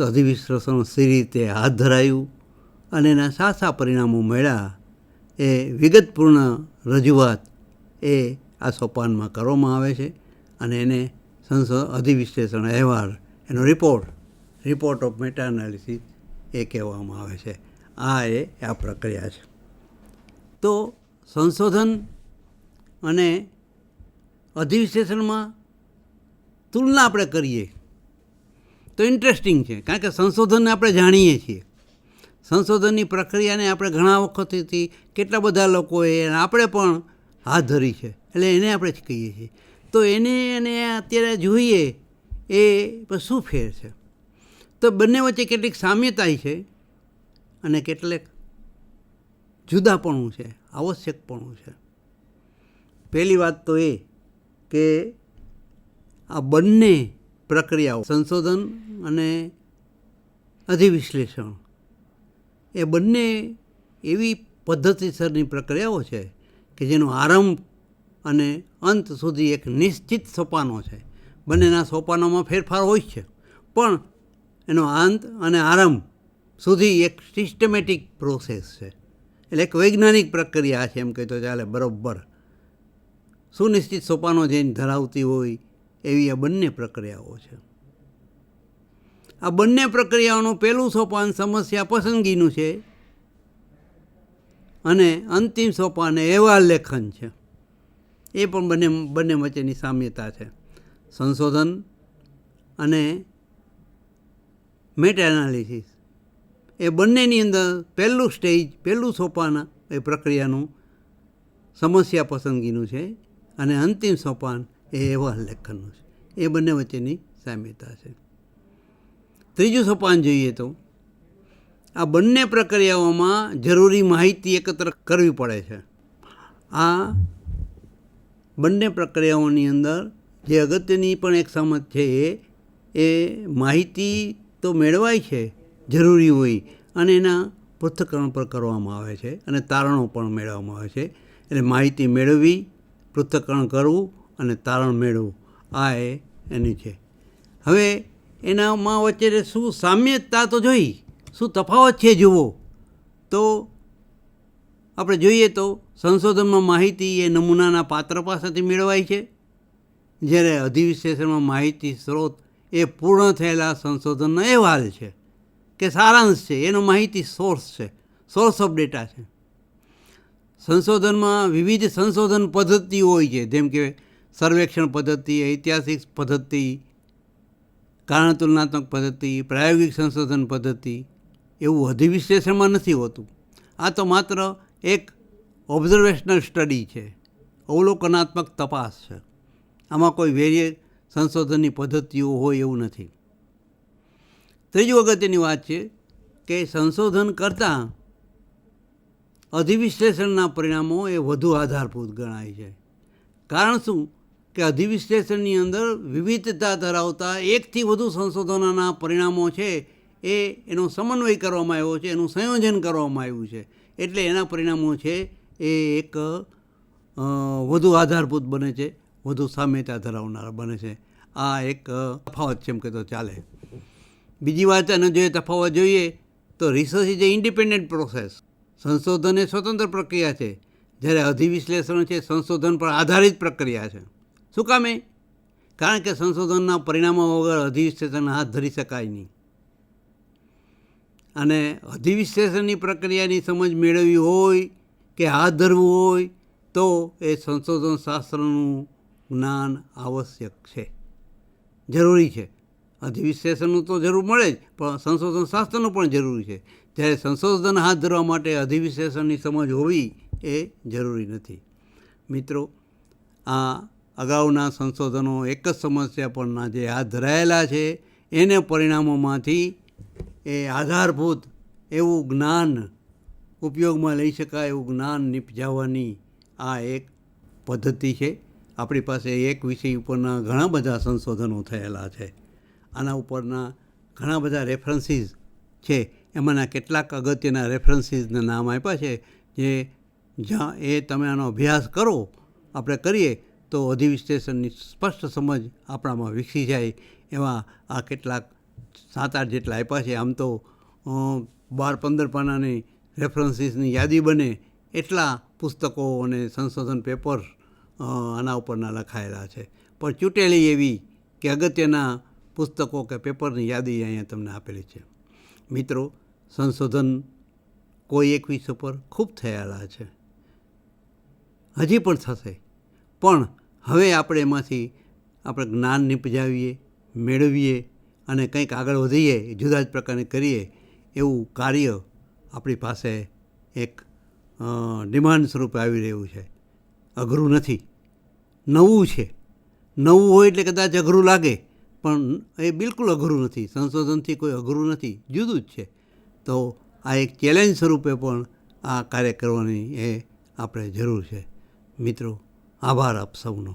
[SPEAKER 1] અધિવિશ્લેષણ સી રીતે હાથ ધરાયું અને એના શા પરિણામો મળ્યા એ વિગતપૂર્ણ રજૂઆત એ આ સોપાનમાં કરવામાં આવે છે અને એને અધિવિશ્લેષણ અહેવાલ, એનો રિપોર્ટ ઓફ મેટા એનાલિસિસ એ કહેવામાં આવે છે. આ પ્રક્રિયા છે. તો સંશોધન અને અધિવિશ્લેષણમાં તુલના આપણે કરીએ તો ઇન્ટરેસ્ટિંગ છે, કારણ કે સંશોધનને આપણે જાણીએ છીએ. સંશોધનની પ્રક્રિયાને આપણે ઘણા વખતથી કેટલા બધા લોકોએ આપણે પણ હાથ ધરી છે, એટલે એને આપણે જ કહીએ છીએ. તો એને અત્યારે જોઈએ એ શું ફેર છે, તો બંને વચ્ચે કેટલીક સામ્યતા છે અને કેટલેક જુદાપણું છે, આવશ્યકપણું છે. પહેલી વાત તો એ કે આ બંને પ્રક્રિયાઓ, સંશોધન અને અધિવિશ્લેષણ, એ બંને એવી પદ્ધતિસરની પ્રક્રિયાઓ છે કે જેનો આરંભ અને અંત સુધી એક નિશ્ચિત સોપાનો છે. બંનેના સોપાનોમાં ફેરફાર હોય છે, પણ એનો અંત અને આરંભ સુધી એક સિસ્ટમેટિક પ્રોસેસ છે. એટલે એક વૈજ્ઞાનિક પ્રક્રિયા છે એમ કહે તો ચાલે. બરાબર સુનિશ્ચિત સોપાનો જેને ધરાવતી હોય એવી આ બંને પ્રક્રિયાઓ છે. આ બંને પ્રક્રિયાઓનું પહેલું સોપાન સમસ્યા પસંદગીનું છે અને અંતિમ સોપાન અહેવાલ લેખન છે. એ પણ બંને વચ્ચેની સામ્યતા છે. સંશોધન અને મેટા એનાલિસિસ એ બંનેની અંદર પહેલું સોપાન એ પ્રક્રિયાનું સમસ્યા પસંદગીનું છે અને અંતિમ સોપાન એ અહેવાલ લેખનનું છે. એ બંને વચ્ચેની સામ્યતા છે. ત્રીજું સોપાન જોઈએ તો આ બંને પ્રક્રિયાઓમાં જરૂરી માહિતી એકત્ર કરવી પડે છે. આ બંને પ્રક્રિયાઓની અંદર જે અગત્યની પણ એક સમજ છે એ માહિતી તો મેળવાય છે જરૂરી હોય અને એના પૃથ્થકરણ પર કરવામાં આવે છે અને તારણો પણ મેળવવામાં આવે છે. એટલે માહિતી મેળવવી, પૃથ્થકરણ કરવું અને તારણ મેળવવું, આ એની છે. હવે એનામાં વચ્ચે શું સામ્યતા તો જોઈ, શું તફાવત છે જુઓ તો આપણે જોઈએ તો સંશોધનમાં માહિતી એ નમૂનાના પાત્ર પાસેથી મેળવાય છે, જ્યારે અધિવિશ્લેષણમાં માહિતી સ્ત્રોત એ પૂર્ણ થયેલા સંશોધનનો અહેવાલ છે કે સારાંશ છે, એનો માહિતી સોર્સ છે, સોર્સ ઓફ ડેટા છે. સંશોધનમાં વિવિધ સંશોધન પદ્ધતિઓ હોય છે, જેમ કે સર્વેક્ષણ પદ્ધતિ, ઐતિહાસિક પદ્ધતિ, કારણ તુલનાત્મક પદ્ધતિ, પ્રાયોગિક સંશોધન પદ્ધતિ. એવું અધિવિશ્લેષણમાં નથી હોતું. આ તો માત્ર એક ઓબ્ઝર્વેશનલ સ્ટડી છે, અવલોકનાત્મક તપાસ છે. આમાં કોઈ વેરીય સંશોધનની પદ્ધતિઓ હોય એવું નથી. ત્રીજું અગત્યની વાત છે કે સંશોધન કરતાં અધિવિશ્લેષણના પરિણામો એ વધુ આધારભૂત ગણાય છે. કારણ શું કે અધિવિશ્લેષણની અંદર વિવિધતા ધરાવતા એકથી વધુ સંશોધનોના પરિણામો છે એનો સમન્વય કરવામાં આવ્યો છે, એનું સંયોજન કરવામાં આવ્યું છે. એટલે એના પરિણામો છે એ એક વધુ આધારભૂત બને છે, વધુ સામ્યતા ધરાવનારા બને છે. આ એક તફાવત છે એમ કે તો ચાલે. બીજી વાત અને જો તફાવત જોઈએ તો research is A independent process. સંશોધન એ સ્વતંત્ર પ્રક્રિયા છે, જ્યારે અધિવિશ્લેષણ છે સંશોધન પર આધારિત પ્રક્રિયા છે. શું કામે? કારણ કે સંશોધનના પરિણામો વગર અધિવિશ્લેષણ હાથ ધરી શકાય નહીં. અને અધિવિશ્લેષણની પ્રક્રિયાની સમજ મેળવવી હોય કે હાથ ધરવું હોય તો એ સંશોધન શાસ્ત્રનું જ્ઞાન આવશ્યક છે, જરૂરી છે. અધિવિશ્લેષણનું તો જરૂર મળે જ, પણ સંશોધન શાસ્ત્રનું પણ જરૂરી છે. જ્યારે સંશોધન હાથ ધરવા માટે અધિવિશ્લેષણની સમજ હોવી એ જરૂરી નથી. મિત્રો, આ અગાઉના સંશોધનો એક જ સમસ્યા પરના જે હાથ ધરાયેલા છે એને પરિણામોમાંથી એ આધારભૂત એવું જ્ઞાન ઉપયોગમાં લઈ શકાય એવું જ્ઞાન નિપજાવવાની આ એક પદ્ધતિ છે. આપણી પાસે એક વિષય ઉપરના ઘણા બધા સંશોધનો થયેલા છે. આના ઉપરના ઘણા બધા રેફરન્સીસ છે. એમાંના કેટલાક અગત્યના રેફરન્સીસના નામ આપ્યા છે, જ્યાં એ તમે આનો અભ્યાસ કરો, આપણે કરીએ તો અધિવિશ્લેષણની સ્પષ્ટ સમજ આપણામાં વિકસી જાય એવા આ કેટલાક 7-8 જેટલા આપ્યા છે. આમ તો 12-15 પાનાની રેફરન્સીસની યાદી બને એટલા પુસ્તકો અને સંશોધન પેપર આના ઉપરના લખાયેલા છે, પણ ચૂંટેલી એવી કે અગત્યના પુસ્તકો કે પેપરની યાદી અહીંયા તમને આપેલી છે. મિત્રો, સંશોધન કોઈ એક વિષય પર ખૂબ થયેલા છે, હજી પણ થશે, પણ હવે આપણે એમાંથી આપણે જ્ઞાન નિપજાવીએ, મેળવીએ અને કંઈક આગળ વધીએ, જુદા જ પ્રકારની કરીએ એવું કાર્ય આપણી પાસે એક ડિમાન્ડ સ્વરૂપે આવી રહ્યું છે. અઘરું નથી, નવું છે. નવું હોય એટલે કદાચ અઘરું લાગે, પણ એ બિલકુલ અઘરું નથી. સંશોધનથી કોઈ અઘરું નથી, જુદું જ છે. તો આ એક ચેલેન્જ સ્વરૂપે પણ આ કાર્ય કરવાની એ આપણે જરૂર છે. મિત્રો, આભાર આપ સૌનો.